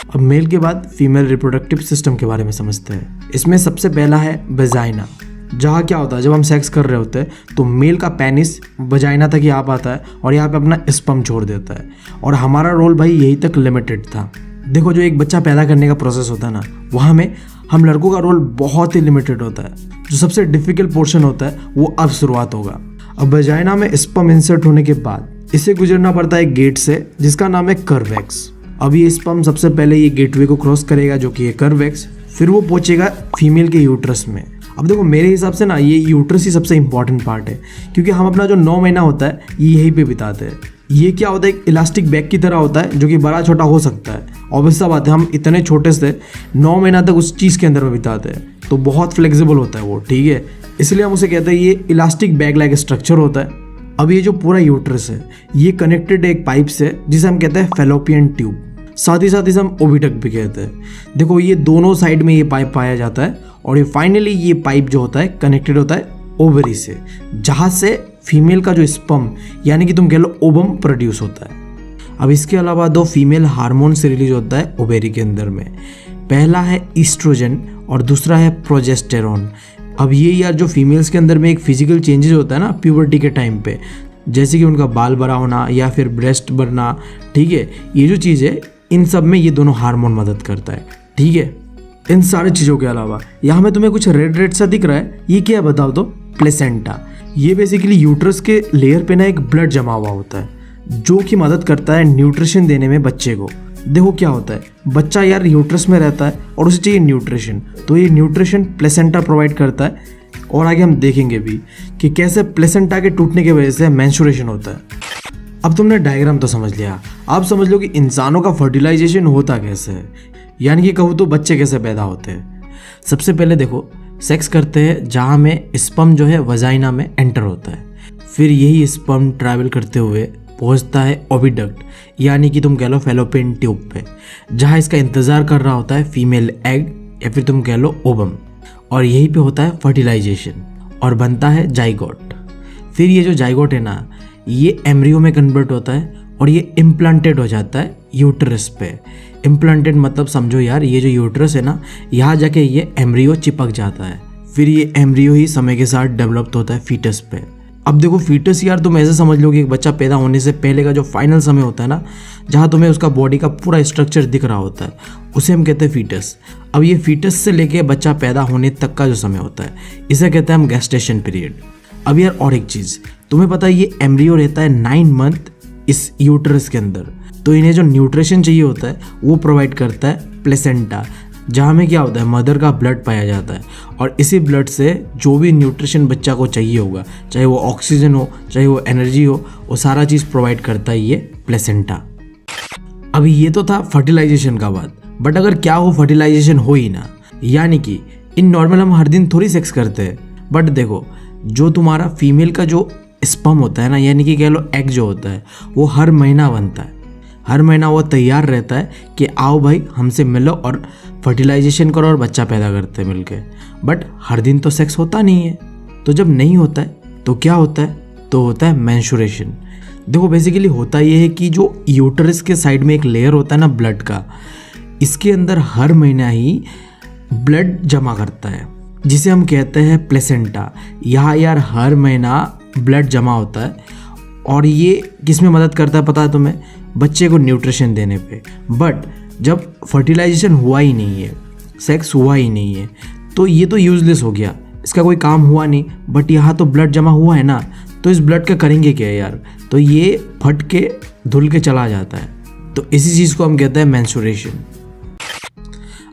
अब मेल के बाद फीमेल रिप्रोडक्टिव सिस्टम के बारे में समझते हैं। इसमें सबसे पहला है वेजाइना, जहाँ क्या होता है जब हम सेक्स कर रहे होते हैं तो मेल का पेनिस वजाइना तक ही आ पाता है और यहाँ पे अपना स्पर्म छोड़ देता है, और हमारा रोल भाई यही तक लिमिटेड था। देखो जो एक बच्चा पैदा करने का प्रोसेस होता है ना, वहाँ में हम लड़कों का रोल बहुत ही लिमिटेड होता है। जो सबसे डिफिकल्ट पोर्शन होता है वो अब शुरुआत होगा। अब वजाइना में स्पर्म इंसर्ट होने के बाद इसे गुजरना पड़ता है एक गेट से जिसका नाम है कर्वेक्स। अब ये स्पर्म सबसे पहले ये गेटवे को क्रॉस करेगा जो कि है कर्वेक्स, फिर वो पहुंचेगा फीमेल के यूट्रस में। अब देखो मेरे हिसाब से ना ये यूट्रस ही सबसे इंपॉर्टेंट पार्ट है, क्योंकि हम अपना जो 9 महीना होता है ये यहीं पे बिताते हैं। ये क्या होता है, एक इलास्टिक बैग की तरह होता है जो कि बड़ा छोटा हो सकता है। ऑब्वियस सा बात है, हम इतने छोटे से 9 महीना तक उस चीज़ के अंदर में बिताते हैं, तो बहुत फ्लेक्सिबल होता है वो, ठीक है? इसलिए हम उसे कहते हैं ये इलास्टिक बैग लाइक स्ट्रक्चर होता है। अब ये जो पूरा यूट्रस है ये कनेक्टेड है एक पाइप से जिसे हम कहते हैं फेलोपियन ट्यूब, साथ ही साथ इसे हम ओविडक्ट भी कहते हैं। देखो ये दोनों साइड में ये पाइप पाया जाता है, और ये फाइनली ये पाइप जो होता है कनेक्टेड होता है ओवरी से, जहाँ से फीमेल का जो स्पर्म यानी कि तुम कह लो ओवम प्रोड्यूस होता है। अब इसके अलावा 2 फीमेल हार्मोन से रिलीज होता है ओवेरी के अंदर में, पहला है ईस्ट्रोजन और दूसरा है प्रोजेस्टेरॉन। अब ये यार जो फीमेल्स के अंदर में एक फिजिकल चेंजेस होता है ना प्यूबर्टी के टाइम पे, जैसे कि उनका बाल बड़ा होना या फिर ब्रेस्ट बढ़ना, ठीक है? ये जो चीज़ है इन सब में ये दोनों हार्मोन मदद करता है, ठीक है? इन सारी चीज़ों के अलावा यहाँ में तुम्हें कुछ रेड रेड सा दिख रहा है, ये क्या है बताओ तो? प्लेसेंटा। ये बेसिकली यूट्रस के लेयर पे ना एक ब्लड जमा हुआ होता है जो कि मदद करता है न्यूट्रिशन देने में बच्चे को। देखो क्या होता है, बच्चा यार यूट्रस में रहता है और उसे चाहिए न्यूट्रिशन, तो ये न्यूट्रिशन प्लेसेंटा प्रोवाइड करता है। और आगे हम देखेंगे भी कि कैसे प्लेसेंटा के टूटने की वजह से मेंस्ट्रुएशन होता है। अब तुमने डायग्राम तो समझ लिया, आप समझ लो कि इंसानों का फर्टिलाइजेशन होता कैसे है, यानी कि कहूँ तो बच्चे कैसे पैदा होते हैं। सबसे पहले देखो सेक्स करते हैं जहाँ में स्पर्म जो है वजाइना में एंटर होता है, फिर यही स्पर्म ट्रैवल करते हुए पहुँचता है ओविडक्ट यानी कि तुम कह लो फेलोपियन ट्यूब पे, जहाँ इसका इंतज़ार कर रहा होता है फीमेल एग या फिर तुम कह लो ओवम, और यहीं पे होता है फर्टिलाइजेशन और बनता है जाइगोट। फिर ये जो जाइगोट है ना ये एम्ब्रियो में कन्वर्ट होता है और ये इम्प्लांटेड हो जाता है यूट्रस पे। इम्प्लांटेड मतलब समझो यार ये जो यूट्रस है ना यहाँ जाके ये एम्ब्रियो चिपक जाता है, फिर ये एम्ब्रियो ही समय के साथ डेवलप होता है फीटस पे। अब देखो फीटस यार तुम ऐसे समझ लो कि एक बच्चा पैदा होने से पहले का जो फाइनल समय होता है ना, जहाँ तुम्हें उसका बॉडी का पूरा स्ट्रक्चर दिख रहा होता है, उसे हम कहते हैं फीटस। अब ये फीटस से लेके बच्चा पैदा होने तक का जो समय होता है इसे कहते हैं हम गेस्टेशन पीरियड। अब यार और एक चीज़ तुम्हें पता है, ये एम्ब्रियो रहता है 9 मंथ इस यूट्रस के अंदर, तो इन्हें जो न्यूट्रिशन चाहिए होता है वो प्रोवाइड करता है प्लेसेंटा, जहाँ में क्या होता है मदर का ब्लड पाया जाता है, और इसी ब्लड से जो भी न्यूट्रिशन बच्चा को चाहिए होगा, चाहे वो ऑक्सीजन हो चाहे वो एनर्जी हो, वो सारा चीज़ प्रोवाइड करता है ये प्लेसेंटा। अभी ये तो था फर्टिलाइजेशन का बात, बट अगर क्या हो फर्टिलाइजेशन हो ही ना, यानी कि इन नॉर्मल हम हर दिन थोड़ी सेक्स करते हैं, बट देखो जो तुम्हारा फीमेल का जो स्पर्म होता है ना, यानी कि कह लो एग जो होता है, वो हर महीना बनता है। हर महीना वो तैयार रहता है कि आओ भाई हमसे मिलो और फर्टिलाइजेशन करो और बच्चा पैदा करते मिलके। बट हर दिन तो सेक्स होता नहीं है। तो जब नहीं होता है तो क्या होता है? तो होता है मेंस्ट्रुएशन। देखो बेसिकली होता ये है कि जो यूटरस के साइड में एक लेयर होता है ना ब्लड का, इसके अंदर हर महीना ही ब्लड जमा करता है, जिसे हम कहते हैं प्लेसेंटा। यहाँ यार हर महीना ब्लड जमा होता है और ये किस में मदद करता है पता है तुम्हें? बच्चे को न्यूट्रिशन देने पे। बट जब फर्टिलाइजेशन हुआ ही नहीं है, सेक्स हुआ ही नहीं है, तो ये तो यूजलेस हो गया, इसका कोई काम हुआ नहीं। बट यहाँ तो ब्लड जमा हुआ है ना, तो इस ब्लड का करेंगे क्या यार? तो ये फट के धुल के चला जाता है। तो इसी चीज़ को हम कहते हैं मेंस्ट्रुएशन।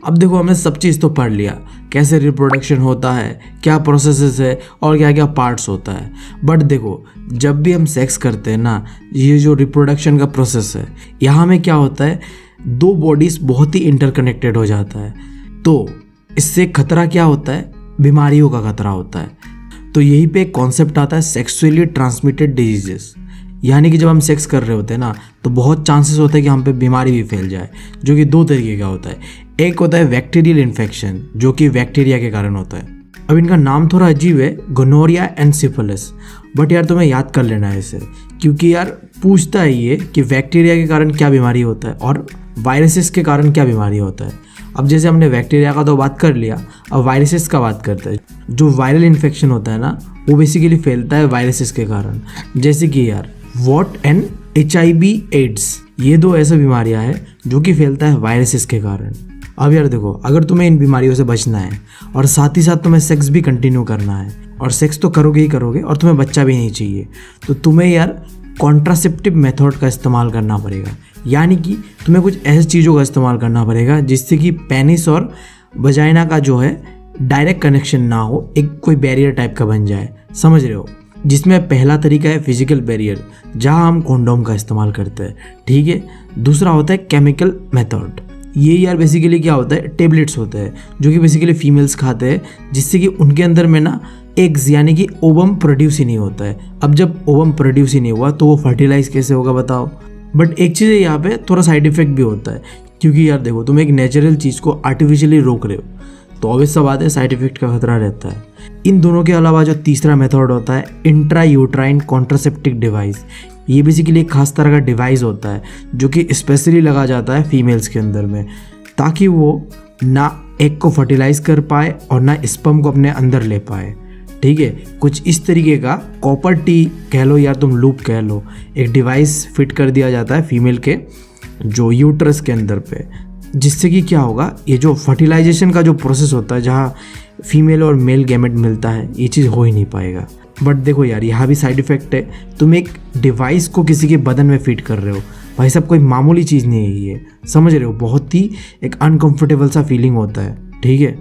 अब देखो हमने सब चीज़ तो पढ़ लिया, कैसे रिप्रोडक्शन होता है, क्या प्रोसेसेस है और क्या क्या पार्ट्स होता है। बट देखो जब भी हम सेक्स करते हैं ना, ये जो रिप्रोडक्शन का प्रोसेस है, यहाँ में क्या होता है, दो बॉडीज़ बहुत ही इंटरकनेक्टेड हो जाता है। तो इससे खतरा क्या होता है? बीमारियों का खतरा होता है। तो यहीं पे एक कॉन्सेप्ट आता है सेक्सुअली ट्रांसमिटेड डिजीजेस, यानी कि जब हम सेक्स कर रहे होते हैं ना, तो बहुत चांसेस होते हैं कि हम पे बीमारी भी फैल जाए, जो कि दो तरीके का होता है। एक होता है बैक्टीरियल इन्फेक्शन, जो कि बैक्टीरिया के कारण होता है। अब इनका नाम थोड़ा अजीब है, गोनोरिया एंड सिफिलिस। बट यार तुम्हें याद कर लेना है इसे, क्योंकि यार पूछता है ये कि बैक्टीरिया के कारण क्या बीमारी होता है और वायरसेस के कारण क्या बीमारी होता है। अब जैसे हमने बैक्टीरिया का तो बात कर लिया, अब वायरसेस का बात करते हैं। जो वायरल इन्फेक्शन होता है ना, वो बेसिकली फैलता है वायरसेस के कारण। जैसे कि यार वॉट एंड HIV एड्स, ये दो ऐसे बीमारियां हैं जो कि फैलता है वायरसेस के कारण। अब यार देखो, अगर तुम्हें इन बीमारियों से बचना है और साथ ही साथ तुम्हें सेक्स भी कंटिन्यू करना है, और सेक्स तो करोगे ही करोगे और तुम्हें बच्चा भी नहीं चाहिए, तो तुम्हें यार कॉन्ट्रासेप्टिव मेथड का इस्तेमाल करना पड़ेगा। यानी कि तुम्हें कुछ ऐसी चीज़ों का इस्तेमाल करना पड़ेगा जिससे कि पेनिस और वजाइना का जो है डायरेक्ट कनेक्शन ना हो, एक कोई बैरियर टाइप का बन जाए, समझ रहे हो? जिसमें पहला तरीका है फिजिकल बैरियर, जहां हम कॉन्डोम का इस्तेमाल करते हैं, ठीक है। दूसरा होता है केमिकल मेथड। ये यार बेसिकली क्या होता है, टेबलेट्स होते हैं जो कि बेसिकली फीमेल्स खाते हैं, जिससे कि उनके अंदर में ना एग्स यानी कि ओवम प्रोड्यूस ही नहीं होता है। अब जब ओवम प्रोड्यूस ही नहीं हुआ तो वो फर्टिलाइज कैसे होगा बताओ? बट एक चीज़ है, यहाँ पे थोड़ा साइड इफेक्ट भी होता है, क्योंकि यार देखो तुम एक नेचुरल चीज़ को आर्टिफिशियली रोक रहे हो, तो ऑब्वियस सा बात है साइड इफेक्ट का खतरा रहता है। इन दोनों के अलावा जो तीसरा मेथड होता है इंट्रा यूट्राइन कॉन्ट्रासेप्टिव डिवाइस, ये बेसिकली एक खास तरह का डिवाइस होता है जो कि स्पेशली लगा जाता है फीमेल्स के अंदर में, ताकि वो ना एग को फर्टिलाइज कर पाए और ना स्पर्म को अपने अंदर ले पाए, ठीक है। कुछ इस तरीके का कॉपर टी कह लो या तुम लूप कह लो, एक डिवाइस फिट कर दिया जाता है फीमेल के जो यूट्रस के अंदर पे, जिससे कि क्या होगा, ये जो फर्टिलाइजेशन का जो प्रोसेस होता है जहाँ फीमेल और मेल गैमेट मिलता है, ये चीज़ हो ही नहीं पाएगा। बट देखो यार यहाँ भी साइड इफेक्ट है, तुम एक डिवाइस को किसी के बदन में फिट कर रहे हो, भाई साहब कोई मामूली चीज़ नहीं है ये, समझ रहे हो? बहुत ही एक अनकंफर्टेबल सा फीलिंग होता है, ठीक है।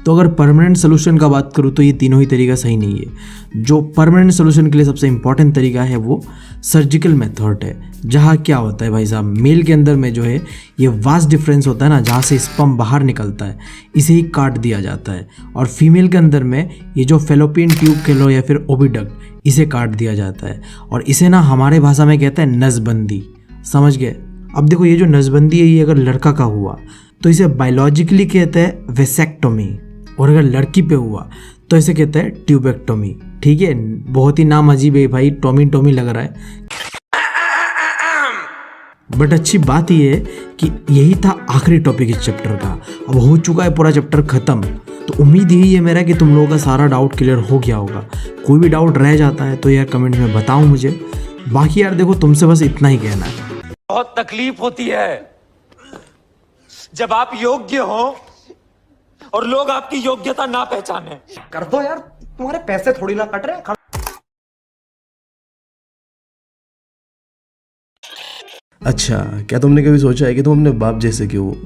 तो अगर परमानेंट सोल्यूशन का बात करूँ तो ये तीनों ही तरीका सही नहीं है। जो परमानेंट सोल्यूशन के लिए सबसे इंपॉर्टेंट तरीका है वो सर्जिकल मेथड है, जहाँ क्या होता है भाई साहब, मेल के अंदर में जो है ये वास्ट डिफरेंस होता है ना, जहाँ से स्पर्म बाहर निकलता है, इसे ही काट दिया जाता है, और फीमेल के अंदर में ये जो फेलोपियन ट्यूब कह लो या फिर ओविडक्ट, इसे काट दिया जाता है, और इसे ना हमारे भाषा में कहते हैं नसबंदी, समझ गए? अब देखो ये जो नसबंदी है, ये अगर लड़का का हुआ तो इसे बायोलॉजिकली कहते हैं वेसेक्टोमी, और अगर लड़की पे हुआ तो इसे कहते हैं ट्यूबेक्टोमी, ठीक है। बहुत ही नाम अजीब है भाई, टॉमी टॉमी लग रहा है, बट अच्छी बात यह है कि यही था आखिरी टॉपिक इस चैप्टर का। अब हो चुका है पूरा चैप्टर खत्म, तो उम्मीद यही है मेरा कि तुम लोगों का सारा डाउट क्लियर हो गया होगा। कोई भी डाउट रह जाता है तो यार कमेंट में बताओ मुझे। बाकी यार देखो तुमसे बस इतना ही कहना है। बहुत तकलीफ होती है जब आप योग्य हो और लोग आपकी योग्यता ना पहचाने। कर दो यार, तुम्हारे पैसे थोड़ी ना कट रहे हैं। अच्छा, क्या तुमने कभी सोचा है कि तुम अपने बाप जैसे क्यों हो,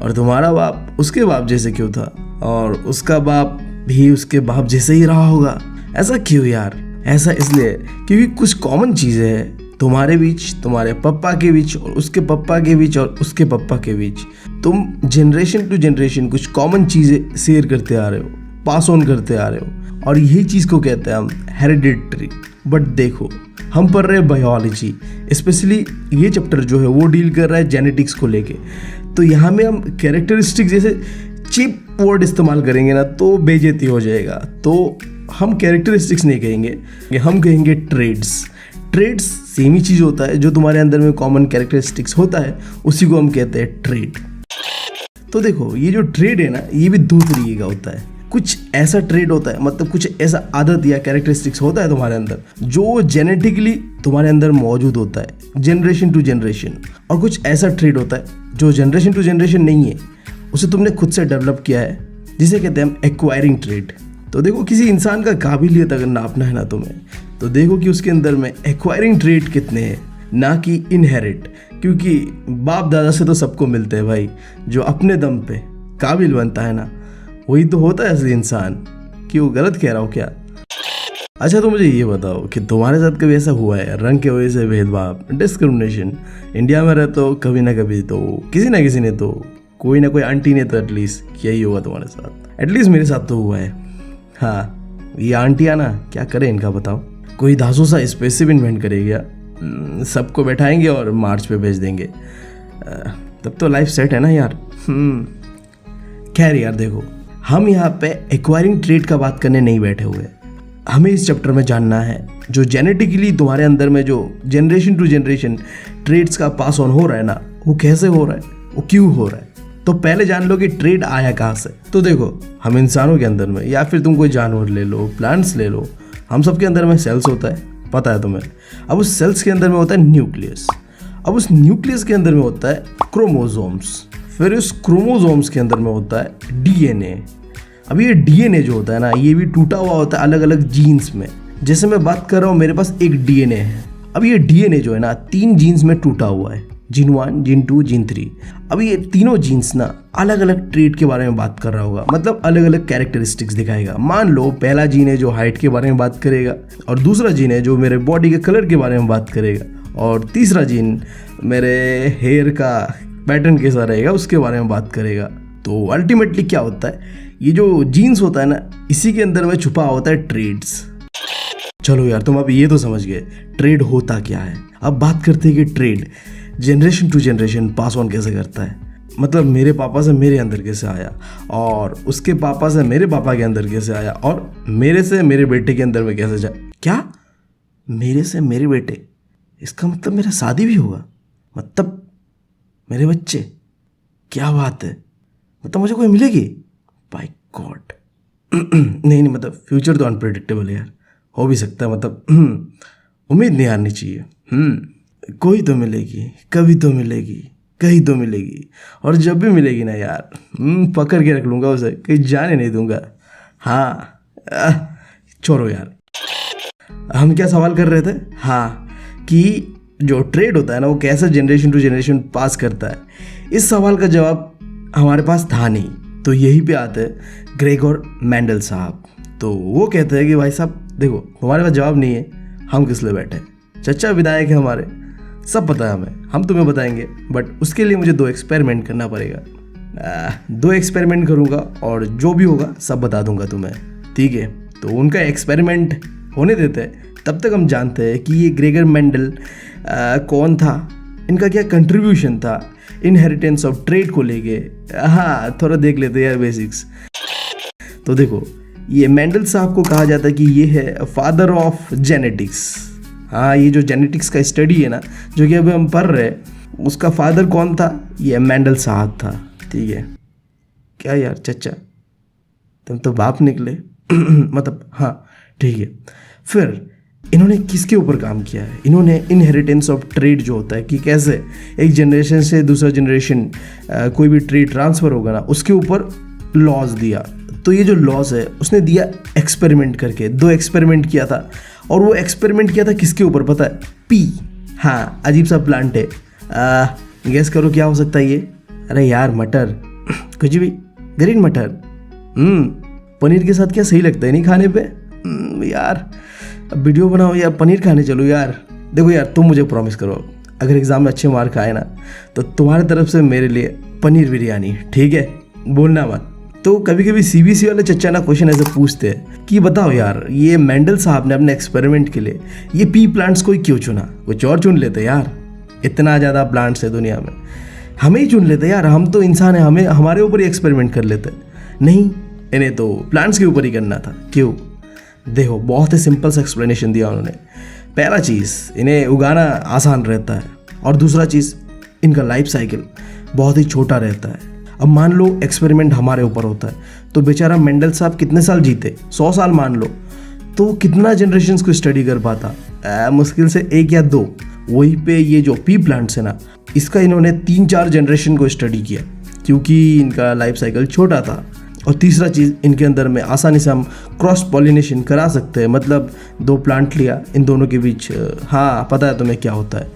और तुम्हारा बाप उसके बाप जैसे क्यों था, और उसका बाप भी उसके बाप जैसे ही रहा होगा? ऐसा क्यों यार? ऐसा इसलिए क्योंकि कुछ कॉमन चीज़ें हैं तुम्हारे बीच, तुम्हारे पप्पा के बीच, और उसके पप्पा के बीच, और उसके पप्पा के बीच। तुम जनरेशन टू जनरेशन कुछ कॉमन चीज़ें शेयर करते आ रहे हो, पास ऑन करते आ रहे हो, और यही चीज़ को कहते हैं हम हेरिडिटरी। बट देखो, हम पढ़ रहे हैं बायोलॉजी, स्पेशली ये चैप्टर जो है वो डील कर रहा है जेनेटिक्स को लेके। तो यहाँ में हम कैरेक्टरिस्टिक जैसे चीप वर्ड इस्तेमाल करेंगे ना तो बेइज्जती हो जाएगा। तो हम कैरेक्टरिस्टिक्स नहीं कहेंगे, हम कहेंगे ट्रेड्स। ट्रेड्स सेम ही चीज़ होता है, जो तुम्हारे अंदर में कॉमन कैरेक्टरिस्टिक्स होता है उसी को हम कहते हैं ट्रेड। तो देखो, ये जो ट्रेड है ना, ये भी दो तरीके का होता है। कुछ ऐसा ट्रेड होता है, मतलब कुछ ऐसा आदत या कैरेक्टरिस्टिक्स होता है तुम्हारे अंदर जो जेनेटिकली तुम्हारे अंदर मौजूद होता है जनरेशन टू जनरेशन, और कुछ ऐसा ट्रेड होता है जो जनरेशन टू जनरेशन नहीं है, उसे तुमने खुद से डेवलप किया है, जिसे कहते हैं हम एक्वायरिंग ट्रेड। तो देखो, किसी इंसान का काबिलियत अगर नापना है ना तुम्हें, तो देखो कि उसके अंदर में एक्वायरिंग ट्रेड कितने हैं, ना कि इनहेरिट। क्योंकि बाप दादा से तो सबको मिलते हैं भाई, जो अपने दम पे काबिल बनता है ना वही तो होता है असली इंसान। क्यों, गलत कह रहा हूँ क्या? अच्छा, तो मुझे ये बताओ कि तुम्हारे साथ कभी ऐसा हुआ है रंग के वजह से भेदभाव, डिस्क्रिमिनेशन? इंडिया में रहते हो, कभी ना कभी तो किसी ना किसी ने तो, कोई ना कोई आंटी ने तो एटलीस्ट किया ही होगा तुम्हारे साथ। एटलीस्ट मेरे साथ तो हुआ है। हाँ, ये आंटियाँ ना क्या करें इनका बताओ? कोई धांसू सा स्पेसिफिक इन्वेंट करेगा, सबको बैठाएंगे और मार्च पे भेज देंगे, तब तो लाइफ सेट है ना यार। खैर यार, देखो, हम यहाँ पे एक्वायरिंग ट्रेड का बात करने नहीं बैठे हुए। हमें इस चैप्टर में जानना है जो जेनेटिकली तुम्हारे अंदर में जो जनरेशन टू जनरेशन ट्रेड्स का पास ऑन हो रहा है ना, वो कैसे हो रहा है, वो क्यों हो रहा है। तो पहले जान लो कि ट्रेड आया कहाँ से। तो देखो, हम इंसानों के अंदर में, या फिर तुम कोई जानवर ले लो, प्लांट्स ले लो, हम सब के अंदर में सेल्स होता है, पता है तुम्हें। अब उस सेल्स के अंदर में होता है न्यूक्लियस, अब उस न्यूक्लियस के अंदर में होता है क्रोमोसोम्स, फिर उस क्रोमोसोम्स के अंदर में होता है डीएनए। अब ये डीएनए जो होता है ना, ये भी टूटा हुआ होता है अलग अलग जीन्स में। जैसे मैं बात कर रहा हूँ, मेरे पास एक डीएनए है। अब ये डीएनए जो है ना 3 जीन्स में टूटा हुआ है, जीन 1, जीन 2, जीन 3। अब ये तीनों जीन्स ना अलग अलग ट्रेट के बारे में बात कर रहा होगा, मतलब अलग अलग कैरेक्टरिस्टिक्स दिखाएगा। मान लो पहला जीन है जो हाइट के बारे में बात करेगा, और दूसरा जीन है जो मेरे बॉडी के कलर के बारे में बात करेगा, और तीसरा जीन मेरे हेयर का पैटर्न कैसा रहेगा उसके बारे में बात करेगा। तो अल्टीमेटली क्या होता है, ये जो जीन्स होता है ना, इसी के अंदर में छुपा होता है ट्रेड्स। चलो यार, तुम अब ये तो समझ गए ट्रेड होता क्या है। अब बात करते हैं कि trait generation to generation pass on कैसे करता है। मतलब मेरे पापा से मेरे अंदर कैसे आया, और उसके पापा से मेरे पापा के अंदर कैसे आया, और मेरे से मेरे बेटे के अंदर में कैसे जाए। क्या, मेरे से मेरे बेटे? इसका मतलब मेरा शादी भी होगा, मतलब मेरे बच्चे? क्या बात है, मतलब मुझे कोई मिलेगी? By God. नहीं, मतलब फ्यूचर तो अनप्रेडिक्टेबल है यार, हो भी सकता है, मतलब उम्मीद नहीं हारनी चाहिए। कोई तो मिलेगी, कभी तो मिलेगी, कहीं तो मिलेगी, और जब भी मिलेगी ना यार, पकड़ के रख लूँगा उसे, कहीं जाने नहीं दूंगा। हाँ, छोड़ो यार, हम क्या सवाल कर रहे थे? हाँ, कि जो ट्रेड होता है ना, वो कैसे जनरेशन टू जनरेशन पास करता है। इस सवाल का जवाब हमारे पास था नहीं, तो यहीं पे आते हैं ग्रेगोर मेंडल साहब। तो वो कहते हैं कि भाई साहब देखो, तुम्हारे पास जवाब नहीं है, हम किस लिए बैठे, चचा विधायक है हमारे, सब पता है हमें, हम तुम्हें बताएंगे। बट उसके लिए मुझे 2 एक्सपेरिमेंट करना पड़ेगा। 2 एक्सपेरिमेंट करूँगा और जो भी होगा सब बता दूंगा तुम्हें, ठीक है? तो उनका एक्सपेरिमेंट होने देते हैं, तब तक हम जानते हैं कि ये ग्रेगर मेंडल कौन था, इनका क्या कंट्रीब्यूशन था इनहेरिटेंस ऑफ ट्रेड को लेके। हाँ, थोड़ा देख लेते हैं यार बेसिक्स। तो देखो, ये मेंडल साहब को कहा जाता है कि ये है फादर ऑफ जेनेटिक्स। हाँ, ये जो जेनेटिक्स का स्टडी है ना, जो कि अभी हम पढ़ रहे हैं, उसका फादर कौन था? ये मेंडल साहब था, ठीक है? क्या यार चचा, तुम तो बाप निकले। मतलब हाँ, ठीक है। फिर इन्होंने किसके ऊपर काम किया है? इन्होंने इनहेरिटेंस ऑफ ट्रेड जो होता है कि कैसे एक जनरेशन से दूसरा जनरेशन कोई भी ट्रेड ट्रांसफ़र होगा ना, उसके ऊपर लॉज दिया। तो ये जो लॉज है उसने दिया एक्सपेरिमेंट करके। 2 एक्सपेरिमेंट किया था, और वो एक्सपेरिमेंट किया था किसके ऊपर पता है? पी। हाँ, अजीब सा प्लांट है, गेस करो क्या हो सकता है ये? अरे यार मटर, कुछ भी, ग्रीन मटर। पनीर के साथ क्या सही लगता है नहीं खाने पे? यार अब वीडियो बनाओ या पनीर खाने चलो यार। देखो यार, तुम मुझे प्रॉमिस करो, अगर एग्ज़ाम में अच्छे मार्क आए ना, तो तुम्हारी तरफ से मेरे लिए पनीर बिरयानी, ठीक है? बोलना मत, तो कभी कभी सीबीसी वाले चच्चा ना क्वेश्चन ऐसे पूछते हैं कि बताओ यार, ये मेंडल साहब ने अपने एक्सपेरिमेंट के लिए ये पी प्लांट्स को ही क्यों चुना? कुछ और चुन लेते यार, इतना ज़्यादा प्लांट्स है दुनिया में, हमें ही चुन लेते यार, हम तो इंसान हैं, हमें हमारे ऊपर ही एक्सपेरिमेंट कर लेते। नहीं, इन्हें तो प्लांट्स के ऊपर ही करना था। क्यों? देखो, बहुत ही सिंपल सा एक्सप्लेनेशन दिया उन्होंने। पहला चीज़, इन्हें उगाना आसान रहता है, और दूसरा चीज़, इनका लाइफ साइकिल बहुत ही छोटा रहता है। अब मान लो एक्सपेरिमेंट हमारे ऊपर होता है, तो बेचारा मेंडल साहब कितने साल जीते? 100 साल मान लो, तो कितना जनरेशन्स को स्टडी कर पाता? मुश्किल से 1 या 2। वहीं पे ये जो पी प्लांट्स है ना, इसका इन्होंने 3-4 जनरेशन को स्टडी किया, क्योंकि इनका लाइफ साइकिल छोटा था। और तीसरा चीज़, इनके अंदर में आसानी से हम क्रॉस पॉलिनेशन करा सकते हैं। मतलब 2 प्लांट लिया, इन दोनों के बीच, हाँ पता है तुम्हें क्या होता है,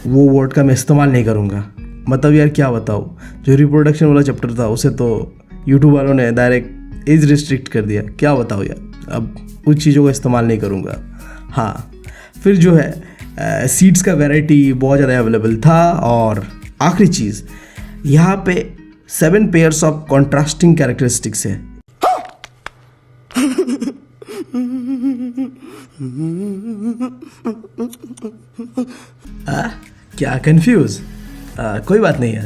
वो वर्ड का मैं इस्तेमाल नहीं करूँगा। मतलब यार क्या बताऊँ, जो रिप्रोडक्शन वाला चैप्टर था उसे तो यूट्यूब वालों ने डायरेक्ट एज रिस्ट्रिक्ट कर दिया। क्या बताओ यार, अब उस चीज़ों का इस्तेमाल नहीं करूँगा। हाँ, फिर जो है सीड्स का वैरायटी बहुत ज़्यादा अवेलेबल था। और आखिरी चीज़, यहाँ पे 7 पेयर्स ऑफ कॉन्ट्रास्टिंग कैरेक्टरिस्टिक्स है। क्या कंफ्यूज? कोई बात नहीं यार,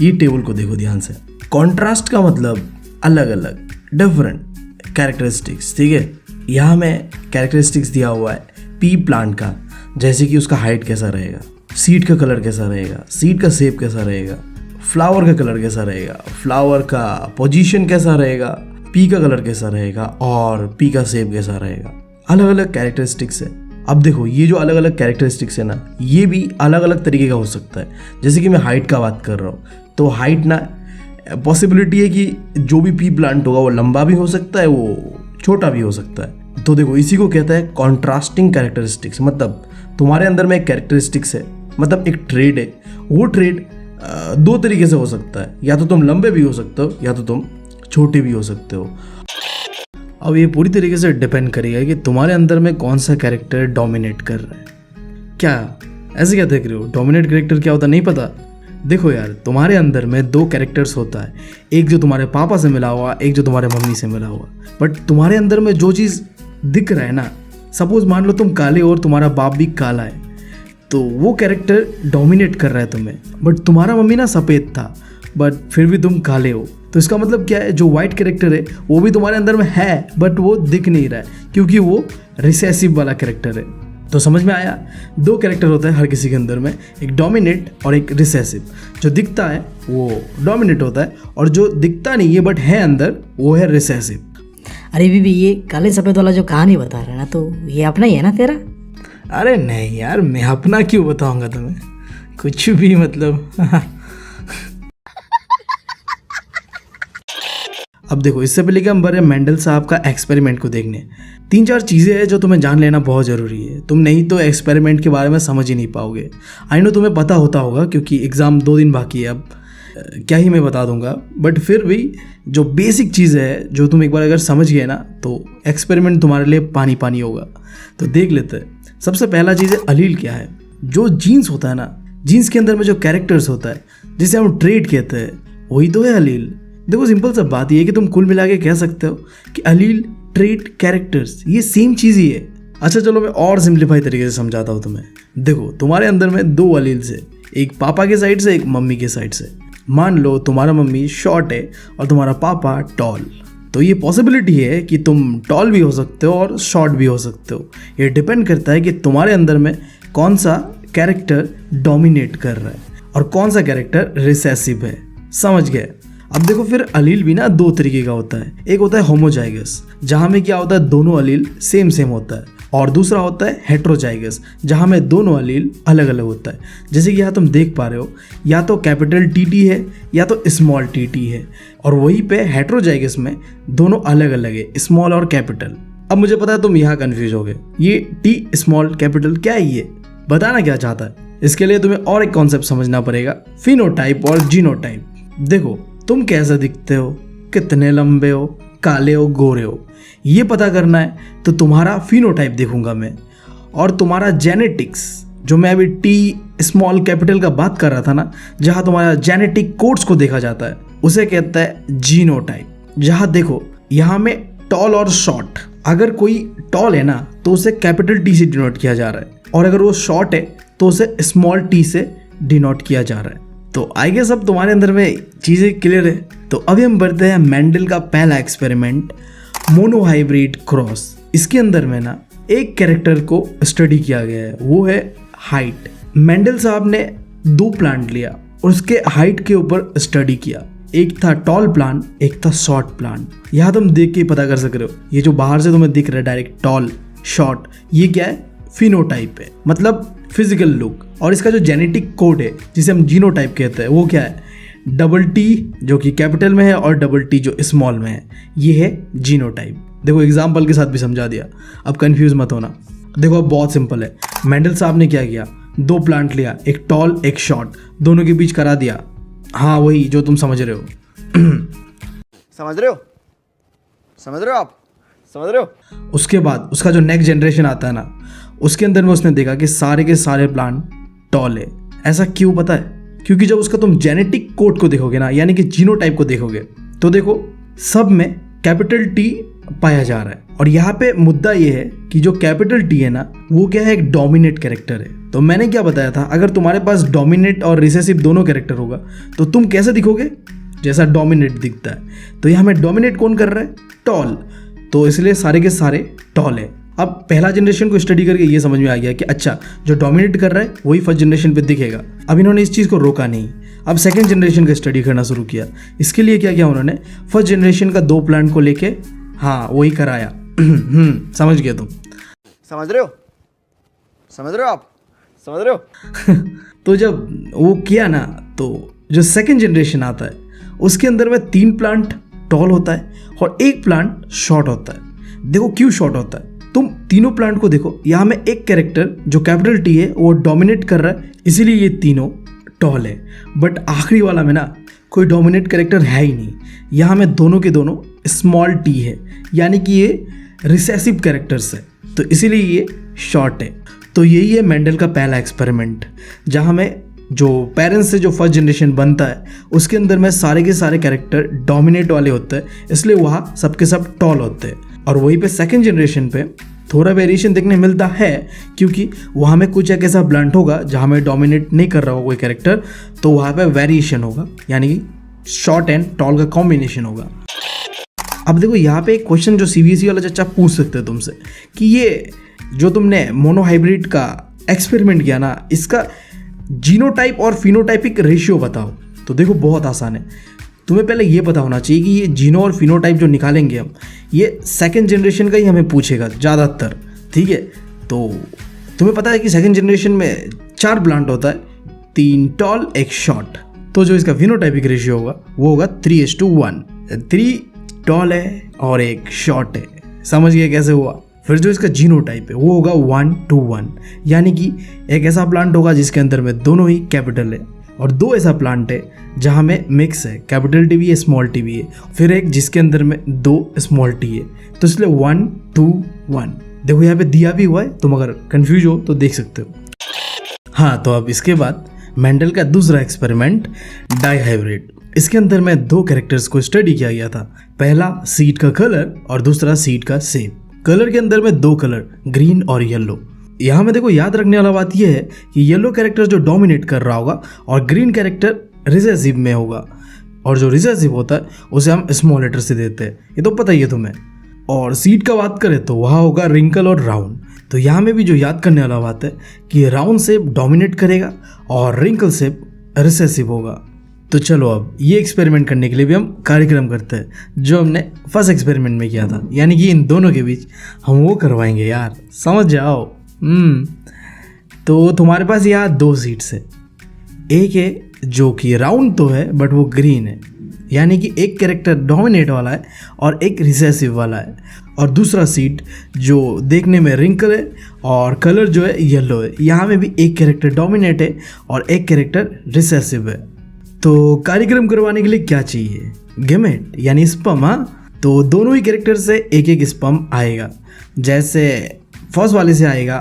ये टेबल को देखो ध्यान से। कॉन्ट्रास्ट का मतलब अलग अलग, डिफरेंट कैरेक्टरिस्टिक्स, ठीक है। यहाँ में कैरेक्टरिस्टिक्स दिया हुआ है पी प्लांट का, जैसे कि उसका हाइट कैसा रहेगा, सीड का कलर कैसा रहेगा, सीड का शेप कैसा रहेगा, फ्लावर का कलर कैसा रहेगा, फ्लावर का पोजीशन कैसा रहेगा, पी का कलर कैसा रहेगा, और पी का शेप कैसा रहेगा। अलग अलग कैरेक्टरिस्टिक्स है। अब देखो, ये जो अलग अलग कैरेक्टरिस्टिक्स है ना, ये भी अलग अलग तरीके का हो सकता है। जैसे कि मैं हाइट का बात कर रहा हूँ, तो हाइट ना पॉसिबिलिटी है कि जो भी पी प्लांट होगा वो लंबा भी हो सकता है, वो छोटा भी हो सकता है। तो देखो, इसी को कहता है कॉन्ट्रास्टिंग कैरेक्टरिस्टिक्स। मतलब तुम्हारे अंदर में एक कैरेक्टरिस्टिक्स है, मतलब एक ट्रेड है, वो ट्रेड 2 तरीके से हो सकता है। या तो तुम लंबे भी हो सकते हो, या तो तुम छोटे भी हो सकते हो। अब ये पूरी तरीके से डिपेंड करेगा कि तुम्हारे अंदर में कौन सा कैरेक्टर डोमिनेट कर रहा है। क्या ऐसे क्या देख रहे हो? डोमिनेट कैरेक्टर क्या होता है नहीं पता? देखो यार, तुम्हारे अंदर में 2 कैरेक्टर्स होता है, एक जो तुम्हारे पापा से मिला हुआ, एक जो तुम्हारे मम्मी से मिला हुआ। बट तुम्हारे अंदर में जो चीज़ दिख रहा है ना, सपोज मान लो तुम काले और तुम्हारा बाप भी काला है, तो वो कैरेक्टर डोमिनेट कर रहा है तुम्हें। बट तुम्हारा मम्मी ना सफ़ेद था, बट फिर भी तुम काले हो, तो इसका मतलब क्या है? जो वाइट कैरेक्टर है वो भी तुम्हारे अंदर में है, बट वो दिख नहीं रहा है, क्योंकि वो रिसेसिव वाला कैरेक्टर है। तो समझ में आया? 2 कैरेक्टर होता है हर किसी के अंदर में, एक डोमिनेट और एक रिसेसिव। जो दिखता है वो डोमिनेट होता है, और जो दिखता नहीं है बट है अंदर, वो है रिसेसिव। अरे बीबी, ये काले सफ़ेद वाला जो कहानी बता रहा है ना, तो ये अपना ही है ना तेरा? अरे नहीं यार, मैं अपना क्यों बताऊंगा तुम्हें, कुछ भी मतलब। अब देखो, इससे पहले कि हम बढ़े मेंडल साहब का एक्सपेरिमेंट को देखने, 3-4 चीज़ें हैं जो तुम्हें जान लेना बहुत ज़रूरी है। तुम नहीं तो एक्सपेरिमेंट के बारे में समझ ही नहीं पाओगे। आई नो तुम्हें पता होता होगा, क्योंकि एग्ज़ाम 2 दिन बाकी है, अब क्या ही मैं बता दूंगा। बट फिर भी जो बेसिक चीज़ है, जो तुम एक बार अगर समझ गए ना, तो एक्सपेरिमेंट तुम्हारे लिए पानी पानी होगा। तो देख लेते हैं। सबसे पहला चीज़ है अलील क्या है। जो जीन्स होता है ना, जीन्स के अंदर में जो कैरेक्टर्स होता है, जिसे हम ट्रेड कहते हैं, वही तो है अलील। देखो, सिंपल सा बात ये है कि तुम कुल मिला के कह सकते हो कि अलील, ट्रेड, कैरेक्टर्स, ये सेम चीज़ ही है। अच्छा चलो, मैं और सिंप्लीफाई तरीके से समझाता हूँ तुम्हें। देखो, तुम्हारे अंदर में 2 अलील्स है, एक पापा के साइड से, एक मम्मी के साइड से। मान लो तुम्हारा मम्मी शॉर्ट है और तुम्हारा पापा टॉल, तो ये पॉसिबिलिटी है कि तुम टॉल भी हो सकते हो और शॉर्ट भी हो सकते हो। ये डिपेंड करता है कि तुम्हारे अंदर में कौन सा कैरेक्टर डोमिनेट कर रहा है और कौन सा कैरेक्टर रिसेसिव है। समझ गए? अब देखो, फिर अलील भी ना 2 तरीके का होता है। एक होता है होमोजाइगस, जहाँ में क्या होता है, दोनों अलील सेम सेम होता है। और दूसरा होता है हेट्रोजाइगस, जहाँ में दोनों अलील अलग अलग होता है। जैसे कि यहाँ तुम देख पा रहे हो, या तो कैपिटल टी है या तो स्मॉल टी है। और वहीं पे हेट्रोजाइगस में दोनों अलग अलग है, स्मॉल और कैपिटल। अब मुझे पता है तुम यहाँ कन्फ्यूज हो गए, ये टी स्मॉल कैपिटल क्या है, ये बताना क्या चाहता है। इसके लिए तुम्हें और एक कॉन्सेप्ट समझना पड़ेगा, फिनोटाइप और जीनोटाइप। देखो, तुम कैसे दिखते हो, कितने लंबे हो, काले हो, गोरे हो, ये पता करना है तो तुम्हारा फिनोटाइप देखूंगा मैं। और तुम्हारा जेनेटिक्स, जो मैं अभी टी स्मॉल कैपिटल का बात कर रहा था ना, जहाँ तुम्हारा जेनेटिक कोड्स को देखा जाता है, उसे कहता है जीनोटाइप। जहाँ देखो यहाँ में टॉल और शॉर्ट, अगर कोई टॉल है ना तो उसे कैपिटल टी से डिनोट किया जा रहा है, और अगर वो शॉर्ट है तो उसे स्मॉल टी से डिनोट किया जा रहा है। तो आई गेस अब तुम्हारे अंदर में चीज़ें क्लियर है। तो अभी हम बढ़ते हैं मेंडल का पहला एक्सपेरिमेंट, मोनोहाइब्रिड क्रॉस। इसके अंदर में ना एक कैरेक्टर को स्टडी किया गया है, वो है हाइट। मेंडल साहब ने 2 प्लांट लिया और उसके हाइट के ऊपर स्टडी किया। एक था टॉल प्लांट, एक था शॉर्ट प्लांट। यहाँ तुम देख के ही पता कर सक रहे हो, ये जो बाहर से तुम्हें दिख रहा है डायरेक्ट टॉल शॉर्ट, ये क्या है, फिनोटाइप है, मतलब फिजिकल लुक। और इसका जो जेनेटिक कोड है जिसे हम जीनोटाइप कहते हैं वो क्या है, डबल टी जो कि कैपिटल में है और डबल टी जो स्मॉल में है, ये है जीनोटाइप। देखो एग्जाम्पल के साथ भी समझा दिया, अब कंफ्यूज मत होना। देखो अब बहुत सिंपल है, मेंडल साहब ने क्या किया, 2 प्लांट लिया, एक टॉल एक शॉर्ट, दोनों के बीच करा दिया। हाँ वही जो तुम समझ रहे हो। समझ रहे हो, समझ रहे हो आप, समझ रहे हो। उसके बाद उसका जो नेक्स्ट जनरेशन आता है ना, उसके अंदर में उसने देखा कि सारे के सारे प्लांट टॉल है। ऐसा क्यों पता है, क्योंकि जब उसका तुम जेनेटिक कोड को देखोगे ना, यानी कि जीनोटाइप को देखोगे, तो देखो सब में कैपिटल टी पाया जा रहा है। और यहाँ पे मुद्दा ये है कि जो कैपिटल टी है ना, वो क्या है, एक डोमिनेट कैरेक्टर है। तो मैंने क्या बताया था, अगर तुम्हारे पास डोमिनेट और रिसेसिव दोनों कैरेक्टर होगा तो तुम कैसे दिखोगे, जैसा डोमिनेट दिखता है। तो यहाँ में डोमिनेट कौन कर रहा है, टॉल, तो इसलिए सारे के सारे टॉल है। अब पहला जनरेशन को स्टडी करके ये समझ में आ गया कि अच्छा जो डोमिनेट कर रहा है वही फर्स्ट जनरेशन पे दिखेगा। अब इन्होंने इस चीज़ को रोका नहीं, अब सेकंड जनरेशन का स्टडी करना शुरू किया। इसके लिए क्या किया उन्होंने, फर्स्ट जनरेशन का 2 प्लांट को लेके हाँ वही कराया। समझ गए तुम, समझ रहे हो, समझ रहे हो आप, समझ रहे हो। तो जब वो किया ना, तो जो सेकंड जनरेशन आता है उसके अंदर में 3 प्लांट टॉल होता है और 1 प्लांट शॉर्ट होता है। देखो क्यों शॉर्ट होता है, तुम तीनों प्लांट को देखो, यहाँ में एक कैरेक्टर जो कैपिटल टी है वो डोमिनेट कर रहा है, इसीलिए ये तीनों टॉल है। बट आखिरी वाला में ना कोई डोमिनेट कैरेक्टर है ही नहीं, यहाँ में दोनों के दोनों स्मॉल टी है, यानी कि ये रिसेसिव कैरेक्टर्स है, तो इसीलिए ये शॉर्ट है। तो यही है मेंडल का पहला एक्सपेरिमेंट, जहाँ में जो पेरेंट्स से जो फर्स्ट जनरेशन बनता है उसके अंदर में सारे के सारे कैरेक्टर डोमिनेट वाले होते हैं, इसलिए वहाँ सबके सब टॉल होते हैं। और वहीं पे सेकंड जनरेशन पे थोड़ा वेरिएशन देखने मिलता है, क्योंकि वहाँ में कुछ एक ऐसा ब्लंट होगा जहाँ में डोमिनेट नहीं कर रहा होगा कोई कैरेक्टर, तो वहाँ पे वेरिएशन होगा, यानी कि शॉर्ट एंड टॉल का कॉम्बिनेशन होगा। अब देखो यहाँ पे एक क्वेश्चन जो सीबीएसई वाला चच्चा पूछ सकते हैं तुमसे कि ये जो तुमने मोनोहाइब्रिड का एक्सपेरिमेंट किया ना, इसका जीनोटाइप और फिनोटाइपिक रेशियो बताओ। तो देखो बहुत आसान है, तुम्हें पहले ये पता होना चाहिए कि ये जीनो और फिनोटाइप जो निकालेंगे हम, ये सेकंड जनरेशन का ही हमें पूछेगा ज़्यादातर, ठीक है। तो तुम्हें पता है कि सेकंड जनरेशन में 4 प्लांट होता है, 3 टॉल 1 शॉर्ट, तो जो इसका फिनोटाइपिक रेशियो होगा वो होगा 3:1। 3 टॉल है और 1 शॉर्ट है, समझ गए कैसे हुआ। फिर जो इसका जीनोटाइप है वो होगा 1:1, यानी कि एक ऐसा प्लांट होगा जिसके अंदर में दोनों ही कैपिटल है, और 2 ऐसा प्लांट है जहाँ में मिक्स है, कैपिटल टी भी है स्मॉल टी भी है, फिर एक जिसके अंदर में 2 स्मॉल टी है, तो इसलिए 1:1। देखो यहाँ पे दिया भी हुआ है, तुम अगर कंफ्यूज हो तो देख सकते हो। हाँ, तो अब इसके बाद मेंडल का दूसरा एक्सपेरिमेंट डाइहाइब्रिड। इसके अंदर में 2 कैरेक्टर्स को स्टडी किया गया था, पहला सीड का कलर और दूसरा सीड का शेप। कलर के अंदर में 2 कलर, ग्रीन और येलो। यहाँ में देखो याद रखने वाला बात यह है कि येलो कैरेक्टर जो डोमिनेट कर रहा होगा और ग्रीन कैरेक्टर रिसेसिव में होगा, और जो रिसेसिव होता है उसे हम स्मॉल लेटर से देते हैं, ये तो पता ही है तुम्हें। और सीड का बात करें तो वहाँ होगा रिंकल और राउंड। तो यहाँ में भी जो याद करने वाला बात है कि राउंड शेप डोमिनेट करेगा और रिंकल शेप रिसेसिव होगा। तो चलो अब ये एक्सपेरिमेंट करने के लिए भी हम कार्यक्रम करते हैं जो हमने फर्स्ट एक्सपेरिमेंट में किया था, यानी कि इन दोनों के बीच हम वो करवाएंगे यार, समझ जाओ। तो तुम्हारे पास यहाँ 2 सीड्स है, एक है जो कि राउंड तो है बट वो ग्रीन है, यानी कि एक कैरेक्टर डोमिनेट वाला है और एक रिसेसिव वाला है, और दूसरा सीड जो देखने में रिंकल है और कलर जो है येलो है, यहाँ में भी एक कैरेक्टर डोमिनेट है और एक कैरेक्टर रिसेसिव है। तो कार्यक्रम करवाने के लिए क्या चाहिए, गेमेट यानी स्पर्म। हाँ, तो दोनों ही कैरेक्टर से एक एक स्पर्म आएगा, जैसे फर्स्ट वाले से आएगा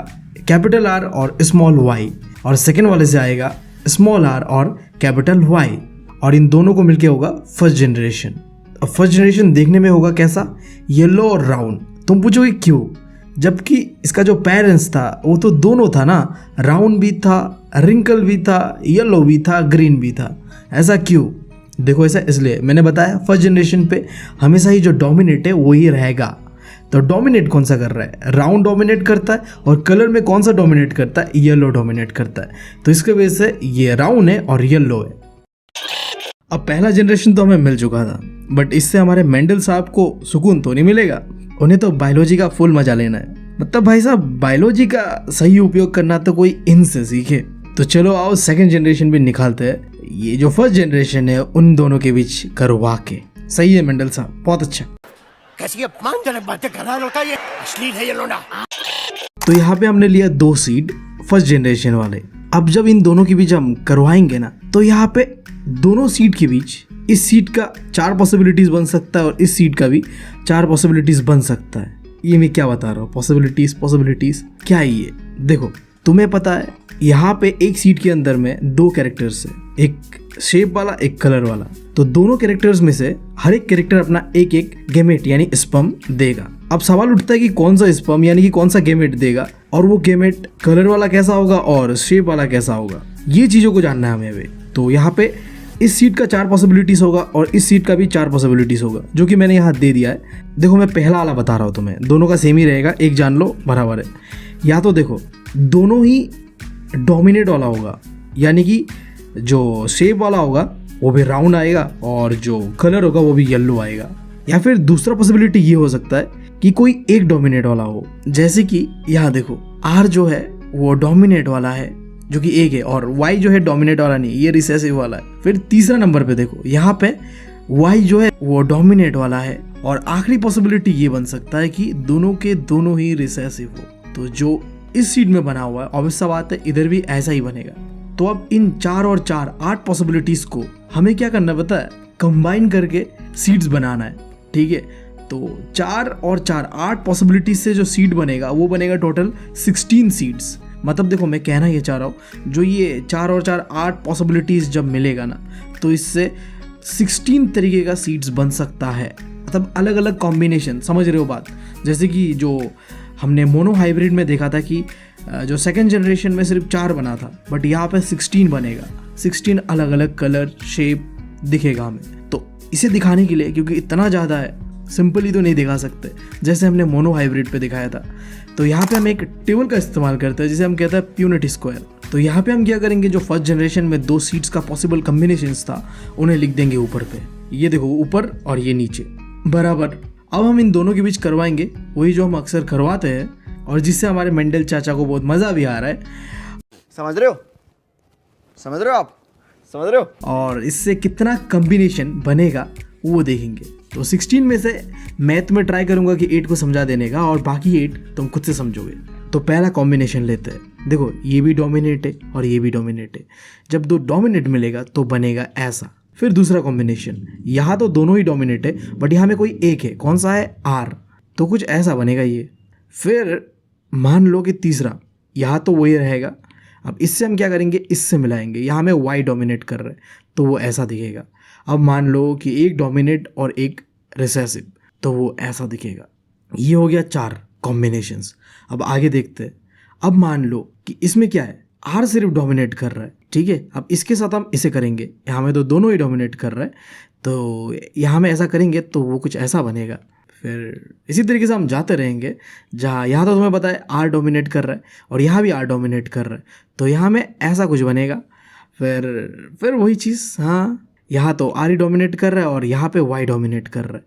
कैपिटल आर और स्मॉल वाई, और सेकेंड वाले से आएगा स्मॉल आर और कैपिटल वाई, और इन दोनों को मिलके होगा फर्स्ट जनरेशन। अब फर्स्ट जनरेशन देखने में होगा कैसा, येलो और राउंड। तुम पूछोगे क्यों, जबकि इसका जो पेरेंट्स था वो तो दोनों था ना, राउंड भी था, रिंकल भी था, येलो भी था, ग्रीन भी था। ऐसा क्यों? देखो ऐसा इसलिए मैंने बताया, फर्स्ट जनरेशन पे हमेशा ही जो डोमिनेट है वही रहेगा। तो डोमिनेट कौन सा कर रहा है, राउंड डोमिनेट करता है, और कलर में कौन सा डोमिनेट करता है, येलो डोमिनेट करता है। तो इसके वजह से ये राउंड है और येलो है। अब पहला जनरेशन तो हमें मिल चुका था, बट इससे हमारे मेंडल साहब को सुकून तो नहीं मिलेगा। उन्हें तो बायोलॉजी का फुल मजा लेना है। मतलब भाई साहब, बायोलॉजी का सही उपयोग करना तो कोई इनसे सीखे। तो चलो आओ सेकंड जनरेशन भी निकालते हैं, ये जो फर्स्ट जनरेशन है उन दोनों के बीच करवा के। सही है मेंडल साहब, बहुत अच्छा। कैसी अपमानजनक बातें कर रहा है लड़का, ये अश्लील है ये लोना। तो यहाँ पे हमने लिया 2 सीड फर्स्ट जनरेशन वाले। अब जब इन दोनों के बीच हम करवाएंगे ना, तो यहाँ पे दोनों सीड के बीच इस सीड का 4 पॉसिबिलिटीज बन सकता है और इस सीड का भी 4 पॉसिबिलिटीज बन सकता है। ये मैं क्या बता रहा हूँ, पॉसिबिलिटीज क्या है ये? देखो तुम्हें पता है यहाँ पे एक सीड के अंदर में 2 कैरेक्टर्स है, एक शेप वाला एक कलर वाला। तो दोनों कैरेक्टर्स में से हर एक कैरेक्टर अपना एक एक गेमेट यानी स्पर्म देगा। अब सवाल उठता है कि कौन सा स्पर्म यानी कि कौन सा गेमेट देगा, और वो गेमेट कलर वाला कैसा होगा और शेप वाला कैसा होगा, ये चीज़ों को जानना है हमें अभी। तो यहाँ पे इस सीट का 4 पॉसिबिलिटीज होगा और इस सीट का भी 4 पॉसिबिलिटीज होगा, जो कि मैंने यहाँ दे दिया है। देखो मैं पहला वाला बता रहा हूँ तुम्हें, दोनों का सेम ही रहेगा, एक जान लो बराबर है। या तो देखो दोनों ही डोमिनेट वाला होगा, यानी कि जो शेप वाला होगा वो भी राउंड आएगा और जो कलर होगा वो भी येलो आएगा। या फिर दूसरा पॉसिबिलिटी ये हो सकता है कि कोई एक डोमिनेट वाला हो, जैसे कि यहाँ देखो आर जो है वो डोमिनेट वाला है जो कि एक है, और वाई जो है डोमिनेट वाला नहीं, ये रिसेसिव वाला है। फिर तीसरा नंबर पे देखो यहाँ पे वाई जो है वो डोमिनेट वाला है, और आखिरी पॉसिबिलिटी ये बन सकता है कि दोनों के दोनों ही रिसेसिव हो। तो जो इस सीड में बना हुआ है ऑब्वियस सा बात है इधर भी ऐसा ही बनेगा। तो अब इन 4 और 4 8 पॉसिबिलिटीज को हमें क्या करना पता है, कंबाइन करके सीड्स बनाना है। ठीक है, तो 4 और 4 8 पॉसिबिलिटीज से जो सीड बनेगा वो बनेगा टोटल 16 सीड्स। मतलब देखो मैं कहना ये चाह रहा हूँ, जो ये 4 और 4 8 पॉसिबिलिटीज जब मिलेगा ना, तो इससे 16 तरीके का सीड्स बन सकता है। मतलब अलग अलग कॉम्बिनेशन, समझ रहे हो बात? जैसे कि जो हमने मोनो हाइब्रिड में देखा था कि जो सेकंड जनरेशन में सिर्फ 4 बना था, बट यहाँ पे 16 बनेगा। 16 अलग अलग कलर शेप दिखेगा हमें। तो इसे दिखाने के लिए, क्योंकि इतना ज़्यादा है, सिंपली तो नहीं दिखा सकते जैसे हमने मोनो हाइब्रिड पे दिखाया था, तो यहाँ पे हम एक टेबल का इस्तेमाल करते हैं जिसे हम कहते हैं प्यूनिट स्क्वायर। तो यहाँ पे हम क्या करेंगे, जो फर्स्ट जनरेशन में 2 सीड्स का पॉसिबल कम्बिनेशंस था उन्हें लिख देंगे ऊपर पे। ये देखो ऊपर और ये नीचे बराबर। अब हम इन दोनों के बीच करवाएंगे वही जो हम अक्सर करवाते हैं और जिससे हमारे मेंडल चाचा को बहुत मज़ा भी आ रहा है। समझ रहे हो, समझ रहे हो आप, समझ रहे हो? और इससे कितना कम्बिनेशन बनेगा वो देखेंगे। तो 16 में से मैथ में ट्राई करूंगा कि 8 को समझा देने का, और बाकी 8 तुम खुद से समझोगे। तो पहला कॉम्बिनेशन लेते हैं। देखो ये भी डोमिनेट है और ये भी डोमिनेट है। जब 2 डोमिनेट मिलेगा तो बनेगा ऐसा। फिर दूसरा कॉम्बिनेशन, यहाँ तो दोनों ही डोमिनेट है बट यहाँ में कोई एक है, कौन सा है, आर, तो कुछ ऐसा बनेगा ये। फिर मान लो कि तीसरा, यहाँ तो वही रहेगा। अब इससे हम क्या करेंगे, इससे मिलाएंगे, यहाँ में वाई डोमिनेट कर रहे हैं तो वो ऐसा दिखेगा। अब मान लो कि एक डोमिनेट और एक रिसेसिव, तो वो ऐसा दिखेगा। ये हो गया 4 कॉम्बिनेशंस। अब आगे देखते हैं। अब मान लो कि इसमें क्या है, आर सिर्फ डोमिनेट कर रहा है, ठीक है। अब इसके साथ हम इसे करेंगे, यहाँ में तो दोनों ही डोमिनेट कर रहे हैं, तो यहाँ में ऐसा करेंगे तो वो कुछ ऐसा बनेगा। फिर इसी तरीके से हम जाते रहेंगे, जहाँ यहाँ तो तुम्हें पता है आर डोमिनेट कर रहा है और यहाँ भी आर डोमिनेट कर रहा है, तो यहाँ में ऐसा कुछ बनेगा। फिर वही चीज़, हाँ यहाँ तो आर ही डोमिनेट कर रहा है और यहाँ पे वाई डोमिनेट कर रहा है,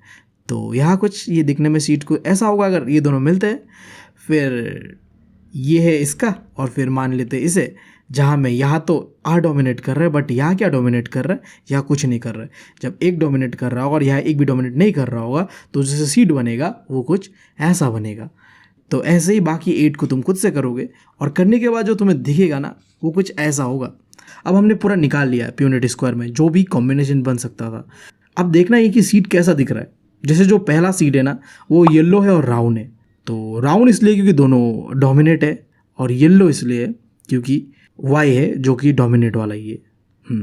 तो यहाँ कुछ ये दिखने में सीट को ऐसा होगा अगर ये दोनों मिलते हैं। फिर ये है इसका, और फिर मान लेते हैं इसे, जहाँ में यहाँ तो आर डोमिनेट कर रहा है बट यहाँ क्या डोमिनेट कर रहा है, यहाँ कुछ नहीं कर रहा है। जब एक डोमिनेट कर रहा होगा और यहाँ एक भी डोमिनेट नहीं कर रहा होगा तो जैसे सीट बनेगा वो कुछ ऐसा बनेगा। तो ऐसे ही बाकी 8 को तुम खुद से करोगे और करने के बाद जो तुम्हें दिखेगा ना वो कुछ ऐसा होगा। अब हमने पूरा निकाल लिया है प्यूनिट स्क्वायर में जो भी कॉम्बिनेशन बन सकता था। अब देखना है कि सीट कैसा दिख रहा है। जैसे जो पहला सीट है ना वो येलो है और राउंड है, तो राउंड इसलिए क्योंकि दोनों डोमिनेट है, और येलो इसलिए क्योंकि वाई है जो कि डोमिनेट वाला ही है।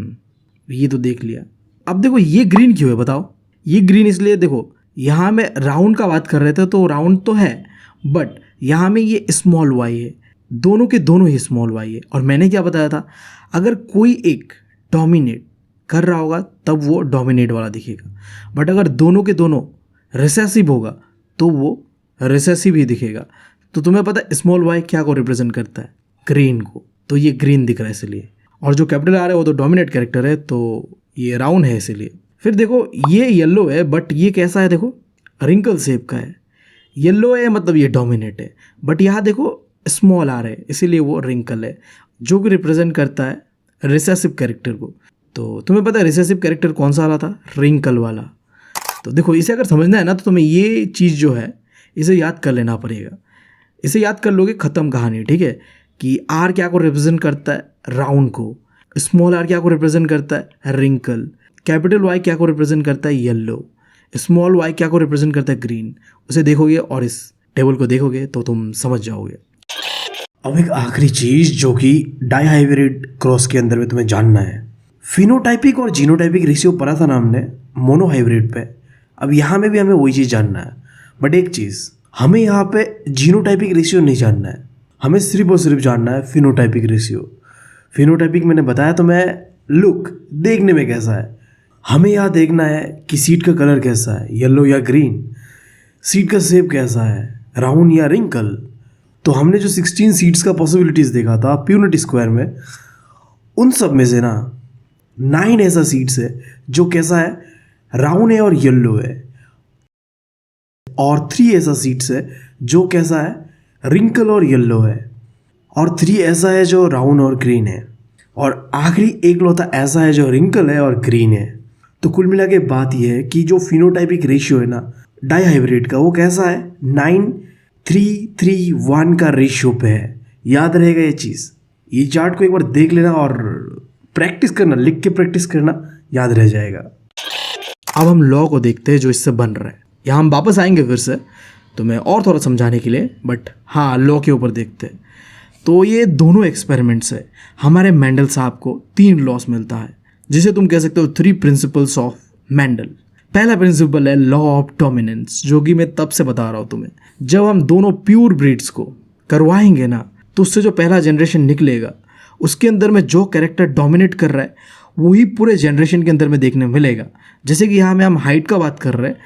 ये तो देख लिया। अब देखो ये ग्रीन क्यों है बताओ? ये ग्रीन इसलिए, देखो यहाँ में राउंड का बात कर रहे थे तो राउंड तो है, बट यहाँ में ये स्मॉल वाई है, दोनों के दोनों ही स्मॉल वाई है। और मैंने क्या बताया था, अगर कोई एक डोमिनेट कर रहा होगा तब वो डोमिनेट वाला दिखेगा, बट अगर दोनों के दोनों रिसेसिव होगा तो वो रिसेसिव ही दिखेगा। तो तुम्हें पता है स्मॉल वाई क्या को रिप्रेजेंट करता है? ग्रीन को। तो ये ग्रीन दिख रहा है इसलिए, और जो कैपिटल आर है वो तो डोमिनेट कैरेक्टर है, तो ये राउंड है इसीलिए। फिर देखो ये येलो है, बट ये कैसा है, देखो रिंकल शेप का है। येलो है मतलब ये डोमिनेट है, बट यहाँ देखो स्मॉल आर है इसीलिए वो रिंकल है, जो कि रिप्रेजेंट करता है रिसेसिव कैरेक्टर को। तो तुम्हें पता है रिसेसिव कैरेक्टर कौन सा वाला था? रिंकल वाला। तो देखो इसे अगर समझना है ना तो तुम्हें ये चीज़ जो है इसे याद कर लेना पड़ेगा। इसे याद कर लोगे ख़त्म कहानी, ठीक है? कि आर क्या को रिप्रेजेंट करता है? राउंड को। स्मॉल आर क्या को रिप्रेजेंट करता है? रिंकल। कैपिटल वाई क्या को रिप्रेजेंट करता है? येलो। स्मॉल वाई क्या को रिप्रेजेंट करता है? ग्रीन। उसे देखोगे और इस टेबल को देखोगे तो तुम समझ जाओगे। अब एक आखिरी चीज जो कि डाईहाइब्रिड क्रॉस के अंदर में तुम्हें जानना है, फिनोटाइपिक और जीनोटाइपिक रेशियो पढ़ा था ना हमने मोनोहाइब्रिड पे। अब यहाँ में भी हमें वही चीज़ जानना है, बट एक चीज़ हमें यहाँ पे जीनोटाइपिक रेशियो नहीं जानना है, हमें सिर्फ और सिर्फ जानना है फिनोटाइपिक रेशियो। फिनोटाइपिक मैंने बताया तो मैं लुक देखने में कैसा है, हमें यहाँ देखना है कि सीट का कलर कैसा है, येलो या ग्रीन, सीट का शेप कैसा है, राउंड या रिंकल। तो हमने जो 16 सीट्स का पॉसिबिलिटीज़ देखा था प्यूनिट स्क्वायर में, उन सब में से ना 9 ऐसा सीट्स है जो कैसा है, राउंड है और येलो है, और 3 ऐसा सीट्स है जो कैसा है, रिंकल और येलो है, और 3 ऐसा है जो राउंड और ग्रीन है, और आखिरी एक लौता ऐसा है जो रिंकल है और ग्रीन है। तो कुल मिला के बात यह है कि जो फिनोटाइपिक रेशियो है ना डाईहाइब्रिड का, वो कैसा है, 9:3:1 का रेशियो पे है। याद रहेगा ये चीज़। ये चार्ट को एक बार देख लेना और प्रैक्टिस करना, लिख के प्रैक्टिस करना, याद रह जाएगा। अब हम लॉ को देखते हैं जो इससे बन रहा है। यहाँ हम वापस आएंगे फिर से तुम्हें और थोड़ा समझाने के लिए, बट हाँ लॉ के ऊपर देखते हैं। तो ये दोनों एक्सपेरिमेंट्स है, हमारे मेंडल साहब को 3 लॉस मिलता है, जिसे तुम कह सकते हो 3 प्रिंसिपल्स ऑफ मेंडल। पहला प्रिंसिपल है लॉ ऑफ डोमिनेंस, जो कि मैं तब से बता रहा हूँ तुम्हें। जब हम दोनों प्योर ब्रीड्स को करवाएंगे ना, तो उससे जो पहला जनरेशन निकलेगा उसके अंदर में जो कैरेक्टर डोमिनेट कर रहा है वही पूरे जनरेशन के अंदर में देखने मिलेगा। जैसे कि यहाँ में हम हाइट का बात कर रहे हैं,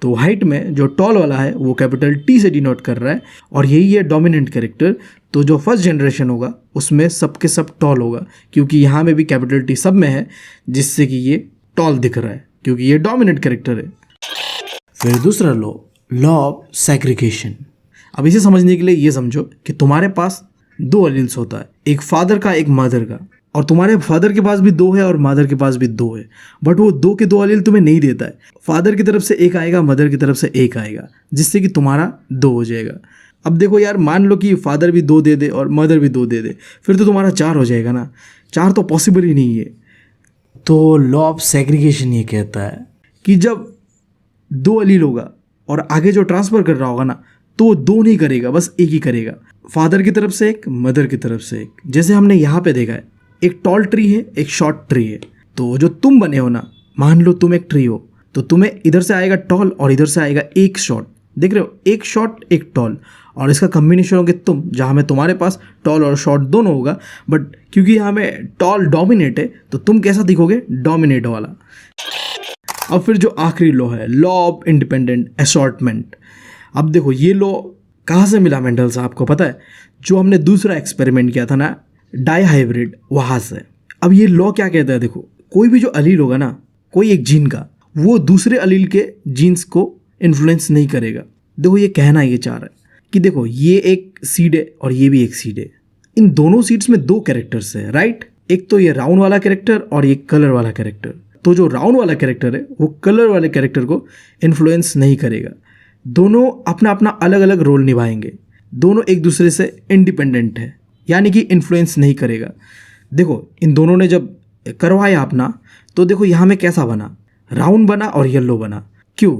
तो हाइट में जो टॉल वाला है वो कैपिटल टी से डिनोट कर रहा है, और यही है डोमिनेंट कैरेक्टर। तो जो फर्स्ट जनरेशन होगा उसमें सबके सब टॉल होगा, क्योंकि यहाँ में भी कैपिटल टी सब में है, जिससे कि ये टॉल दिख रहा है क्योंकि ये डोमिनेंट कैरेक्टर है। फिर दूसरा लॉ ऑफ सेग्रीगेशन। अब इसे समझने के लिए ये समझो कि तुम्हारे पास 2 एलील्स होता है, एक फादर का एक मदर का, और तुम्हारे फादर के पास भी 2 है और मदर के पास भी 2 है, बट वो 2 के 2 एलील तुम्हें नहीं देता है। फादर की तरफ से 1 आएगा, मदर की तरफ से 1 आएगा, जिससे कि तुम्हारा 2 हो जाएगा। अब देखो यार, मान लो कि फादर भी 2 दे दे और मदर भी 2 दे दे, फिर तो तुम्हारा 4 हो जाएगा ना। 4 तो पॉसिबल ही नहीं है। तो लॉ ऑफ सेग्रीगेशन ये कहता है कि जब 2 एलील होगा और आगे जो ट्रांसफ़र कर रहा होगा ना, तो वो 2 नहीं करेगा, बस 1 ही करेगा। फादर की तरफ से 1, मदर की तरफ से 1। जैसे हमने यहाँ पे देखा है, एक टॉल ट्री है, एक शॉर्ट ट्री है। तो जो तुम बने हो ना, मान लो तुम एक ट्री हो, तो तुम्हें इधर से आएगा टॉल और इधर से आएगा एक शॉर्ट। देख रहे हो, एक शॉर्ट एक टॉल, और इसका कम्बिनेशन होगे तुम, जहाँ में तुम्हारे पास टॉल और शॉर्ट दोनों होगा, बट क्योंकि यहाँ में टॉल डोमिनेट है तो तुम कैसा दिखोगे, डोमिनेट वाला। अब फिर जो आखिरी लॉ है, लॉ ऑफ इंडिपेंडेंट असॉर्टमेंट। अब देखो ये लॉ कहाँ से मिला मेंडल साहब को पता है? जो हमने दूसरा एक्सपेरिमेंट किया था ना डाईहाइब्रिड, वहाँ से। अब ये लॉ क्या कहता है, देखो कोई भी जो अलील होगा ना, कोई एक जीन का, वो दूसरे अलील के जीन्स को इन्फ्लुएंस नहीं करेगा। देखो ये कहना ये चाह रहा है कि देखो ये एक सीड है और ये भी एक सीड है, इन दोनों सीड्स में 2 कैरेक्टर्स है, राइट? एक तो ये राउंड वाला कैरेक्टर और एक कलर वाला कैरेक्टर। तो जो राउंड वाला कैरेक्टर है वो कलर वाले कैरेक्टर को इन्फ्लुएंस नहीं करेगा। दोनों अपना अपना अलग अलग रोल निभाएंगे, दोनों एक दूसरे से इंडिपेंडेंट है, यानी कि इन्फ्लुएंस नहीं करेगा। देखो इन दोनों ने जब करवाया अपना, तो देखो यहाँ में कैसा बना, राउंड बना और येलो बना। क्यों?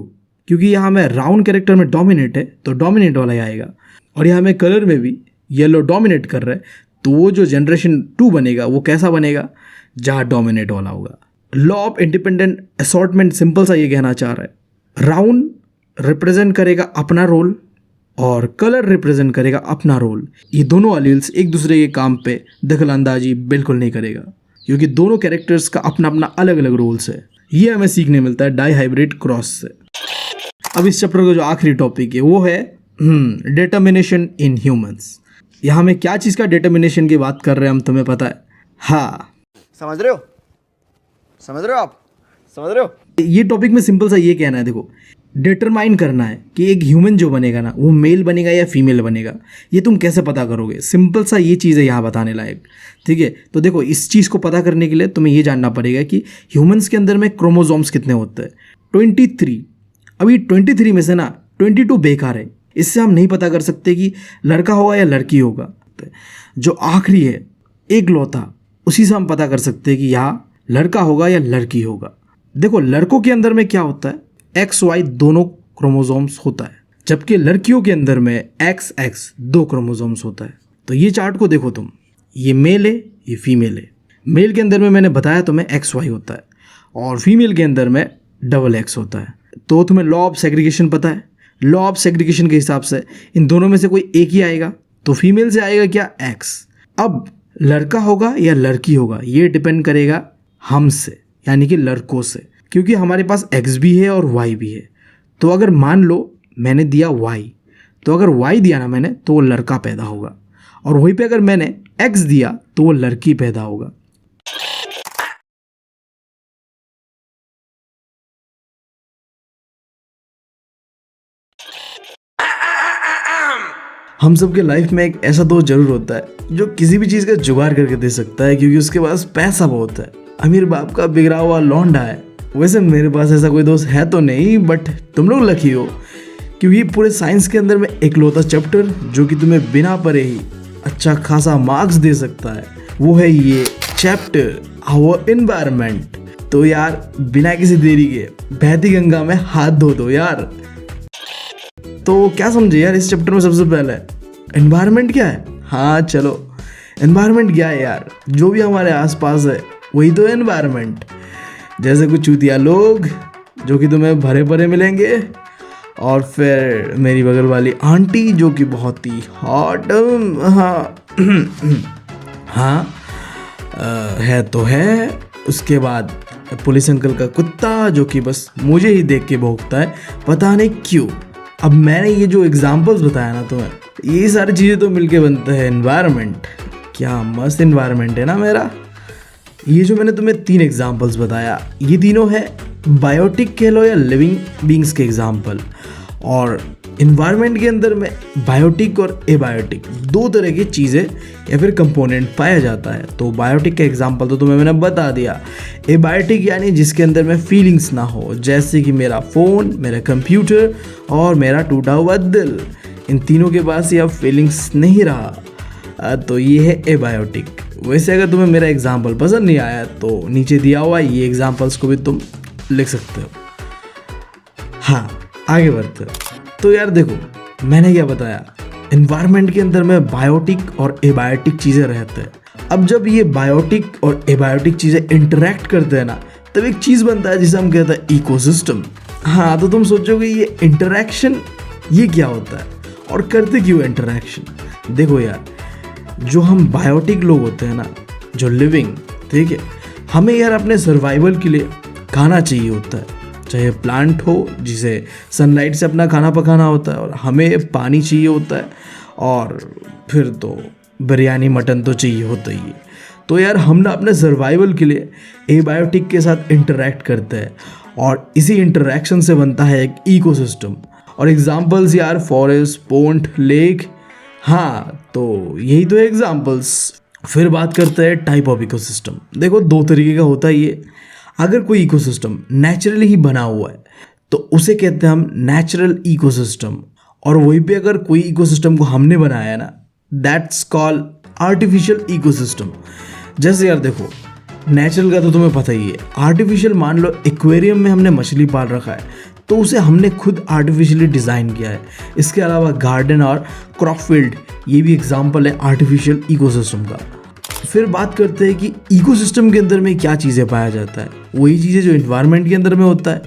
क्योंकि यहाँ में राउंड कैरेक्टर में डोमिनेट है तो डोमिनेट वाला ही आएगा, और यहाँ में कलर में भी येलो डोमिनेट कर रहा है, तो वो जो जनरेशन 2 बनेगा वो कैसा बनेगा, जहाँ डोमिनेट वाला होगा। Law of independent assortment simple सा ये कहना चाह रहा है, राउंड रिप्रेजेंट करेगा अपना रोल और कलर रिप्रेजेंट करेगा अपना रोल। ये दोनों अलील्स एक दूसरे के काम पे दखलंदाजी बिल्कुल नहीं करेगा, क्योंकि दोनों कैरेक्टर्स का अपना अपना अलग अलग रोल्स है। ये हमें सीखने मिलता है डाई हाइब्रिड क्रॉस से। अब इस चैप्टर का जो आखिरी टॉपिक है वो है डिटर्मिनेशन इन ह्यूमंस। यहाँ में क्या चीज़ का डिटर्मिनेशन की बात कर रहे हैं हम, तुम्हें पता है? हाँ, समझ रहे हो? समझ रहे हो आप? समझ रहे हो? ये टॉपिक में सिंपल सा ये कहना है, देखो डिटरमाइन करना है कि एक ह्यूमन जो बनेगा ना वो मेल बनेगा या फीमेल बनेगा। ये तुम कैसे पता करोगे? सिंपल सा ये चीज़ है यहाँ बताने लायक, ठीक है। तो देखो इस चीज़ को पता करने के लिए तुम्हें ये जानना पड़ेगा कि ह्यूमंस के अंदर में क्रोमोसोम्स कितने होते हैं। 23। अभी 23 में से ना 22 बेकार है, इससे हम नहीं पता कर सकते कि लड़का होगा या लड़की होगा। जो आखिरी है एक लौता, उसी से हम पता कर सकते हैं कि यहाँ लड़का होगा या लड़की होगा। देखो लड़कों के अंदर में क्या होता है, XY दोनों क्रोमोसोम्स होता है, जबकि लड़कियों के अंदर में XX 2 क्रोमोसोम्स होता है। तो ये चार्ट को देखो तुम, ये मेल है ये फीमेल है। मेल के अंदर में मैंने बताया तुम्हें XY होता है और फीमेल के अंदर में XX होता है। तो तुम्हें लॉ ऑफ सेग्रीगेशन पता है, लॉ ऑफ सेग्रीगेशन के हिसाब से इन दोनों में से कोई एक ही आएगा, तो फीमेल से आएगा क्या X। अब लड़का होगा या लड़की होगा ये डिपेंड करेगा हमसे, यानी कि लड़कों से, क्योंकि हमारे पास X भी है और Y भी है। तो अगर मान लो मैंने दिया Y, तो अगर Y दिया ना मैंने तो वो लड़का पैदा होगा, और वहीं पे अगर मैंने X दिया तो वो लड़की पैदा होगा। हम सबके लाइफ में एक ऐसा दोस्त जरूर होता है जो किसी भी चीज़ का जुगाड़ करके दे सकता है, क्योंकि उसके पास पैसा बहुत है, अमीर बाप का बिगड़ा हुआ लौंडा है। वैसे मेरे पास ऐसा कोई दोस्त है तो नहीं, बट तुम लोग लकी हो, क्योंकि पूरे साइंस के अंदर में इकलौता चैप्टर जो कि तुम्हें बिना पढ़े ही अच्छा खासा मार्क्स दे सकता है, वो है ये चैप्टर आवर एनवायरनमेंट। तो यार बिना किसी देरी के बहती गंगा में हाथ धो दो यार। तो क्या समझे यार इस चैप्टर में सबसे पहले एनवायरनमेंट क्या है? हाँ चलो, एनवायरनमेंट क्या है यार, जो भी हमारे आसपास है वही तो है एनवायरनमेंट। जैसे कुछ चूतिया लोग जो कि तुम्हें भरे भरे मिलेंगे, और फिर मेरी बगल वाली आंटी जो कि बहुत ही हॉट, हाँ हाँ है तो है। उसके बाद पुलिस अंकल का कुत्ता जो कि बस मुझे ही देख के भौंकता है, पता नहीं क्यों। अब मैंने ये जो एग्जाम्पल्स बताया ना तुम्हें, ये सारी चीज़ें तो मिलके बनता है एनवायरनमेंट। क्या मस्त एनवायरनमेंट है ना मेरा। ये जो मैंने तुम्हें 3 एग्जाम्पल्स बताया, ये तीनों है बायोटिक कह लो या लिविंग बींग्स के एग्जाम्पल। और इन्वायरमेंट के अंदर में बायोटिक और एबायोटिक 2 तरह की चीज़ें या फिर कंपोनेंट पाया जाता है। तो बायोटिक का एग्जाम्पल तो तुम्हें मैंने बता दिया। एबायोटिक यानी जिसके अंदर में फीलिंग्स ना हो, जैसे कि मेरा फ़ोन, मेरा कंप्यूटर और मेरा टूटा हुआ दिल। इन तीनों के पास ये अब फीलिंग्स नहीं रहा, तो ये है एबायोटिक। वैसे अगर तुम्हें मेरा एग्जाम्पल पसंद नहीं आया तो नीचे दिया हुआ ये एग्जाम्पल्स को भी तुम लिख सकते हो। हाँ आगे बढ़ते हैं। तो यार देखो मैंने क्या बताया, एनवायरनमेंट के अंदर में बायोटिक और एबायोटिक चीज़ें रहते हैं। अब जब ये बायोटिक और एबायोटिक चीज़ें इंटरेक्ट करते हैं ना, तब एक चीज़ बनता है जिसे हम कहते हैं इकोसिस्टम। हाँ तो तुम सोचोगे ये इंटरेक्शन ये क्या होता है और करते क्यों इंटरेक्शन। देखो यार जो हम बायोटिक लोग होते हैं ना, जो लिविंग, ठीक है, हमें यार अपने सर्वाइवल के लिए खाना चाहिए होता है। चाहे प्लांट हो जिसे सनलाइट से अपना खाना पकाना होता है, और हमें पानी चाहिए होता है, और फिर तो बिरयानी मटन तो चाहिए होता ही है। तो यार हम ना अपने सर्वाइवल के लिए एबायोटिक के साथ इंटरेक्ट करते हैं, और इसी इंटरेक्शन से बनता है एक इकोसिस्टम। और एग्जांपल्स यार फॉरेस्ट, पोंड, लेक, हाँ तो यही तो एग्जांपल्स। फिर बात करते हैं टाइप ऑफ इकोसिस्टम। देखो 2 तरीके का होता है ये। अगर कोई इकोसिस्टम नेचुरली ही बना हुआ है तो उसे कहते हैं हम नेचुरल इकोसिस्टम, और वहीं पे अगर कोई इकोसिस्टम को हमने बनाया है ना, दैट्स कॉल्ड आर्टिफिशियल इकोसिस्टम। जैसे यार देखो नेचुरल का तो तुम्हें पता ही है, आर्टिफिशियल मान लो एक्वेरियम में हमने मछली पाल रखा है तो उसे हमने खुद आर्टिफिशियली डिज़ाइन किया है। इसके अलावा गार्डन और क्रॉप फील्ड ये भी एग्जाम्पल है आर्टिफिशियल इकोसिस्टम का। फिर बात करते हैं कि इकोसिस्टम के अंदर में क्या चीज़ें पाया जाता है। वही चीज़ें जो इन्वायरमेंट के अंदर में होता है।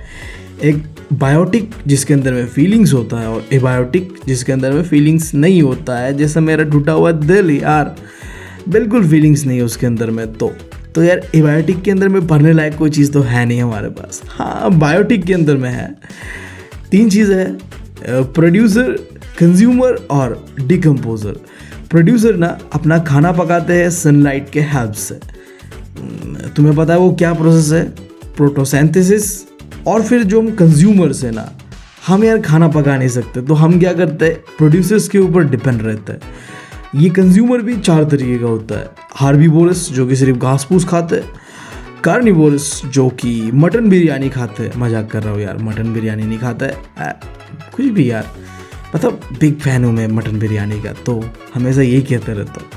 एक बायोटिक जिसके अंदर में फीलिंग्स होता है और एबायोटिक जिसके अंदर में फीलिंग्स नहीं होता है। जैसा मेरा टूटा हुआ दिल यार, बिल्कुल फीलिंग्स नहीं है उसके अंदर में। तो यार एबायोटिक के अंदर में भरने लायक कोई चीज़ तो है नहीं हमारे पास। हाँ, बायोटिक के अंदर में है। 3 चीज़ें हैं, प्रोड्यूसर, कंज्यूमर और डिकम्पोजर। प्रोड्यूसर ना अपना खाना पकाते हैं सनलाइट के हेल्प से। तुम्हें पता है वो क्या प्रोसेस है? फोटोसिंथेसिस। और फिर जो हम कंज्यूमर्स है ना, हम यार खाना पका नहीं सकते, तो हम क्या करते हैं? प्रोड्यूसर्स के ऊपर डिपेंड रहते हैं। ये कंज्यूमर भी 4 तरीके का होता है। हार्बीवोरस जो कि सिर्फ घास फूस खाते हैं, कार्निवोरस जो कि मटन बिरयानी खाते हैं। मजाक कर रहा हूँ यार, मटन बिरयानी नहीं खाता है, कुछ भी यार, मतलब बिग फैन हूँ मैं मटन बिरयानी का, तो हमेशा यही कहते रहता हूँ।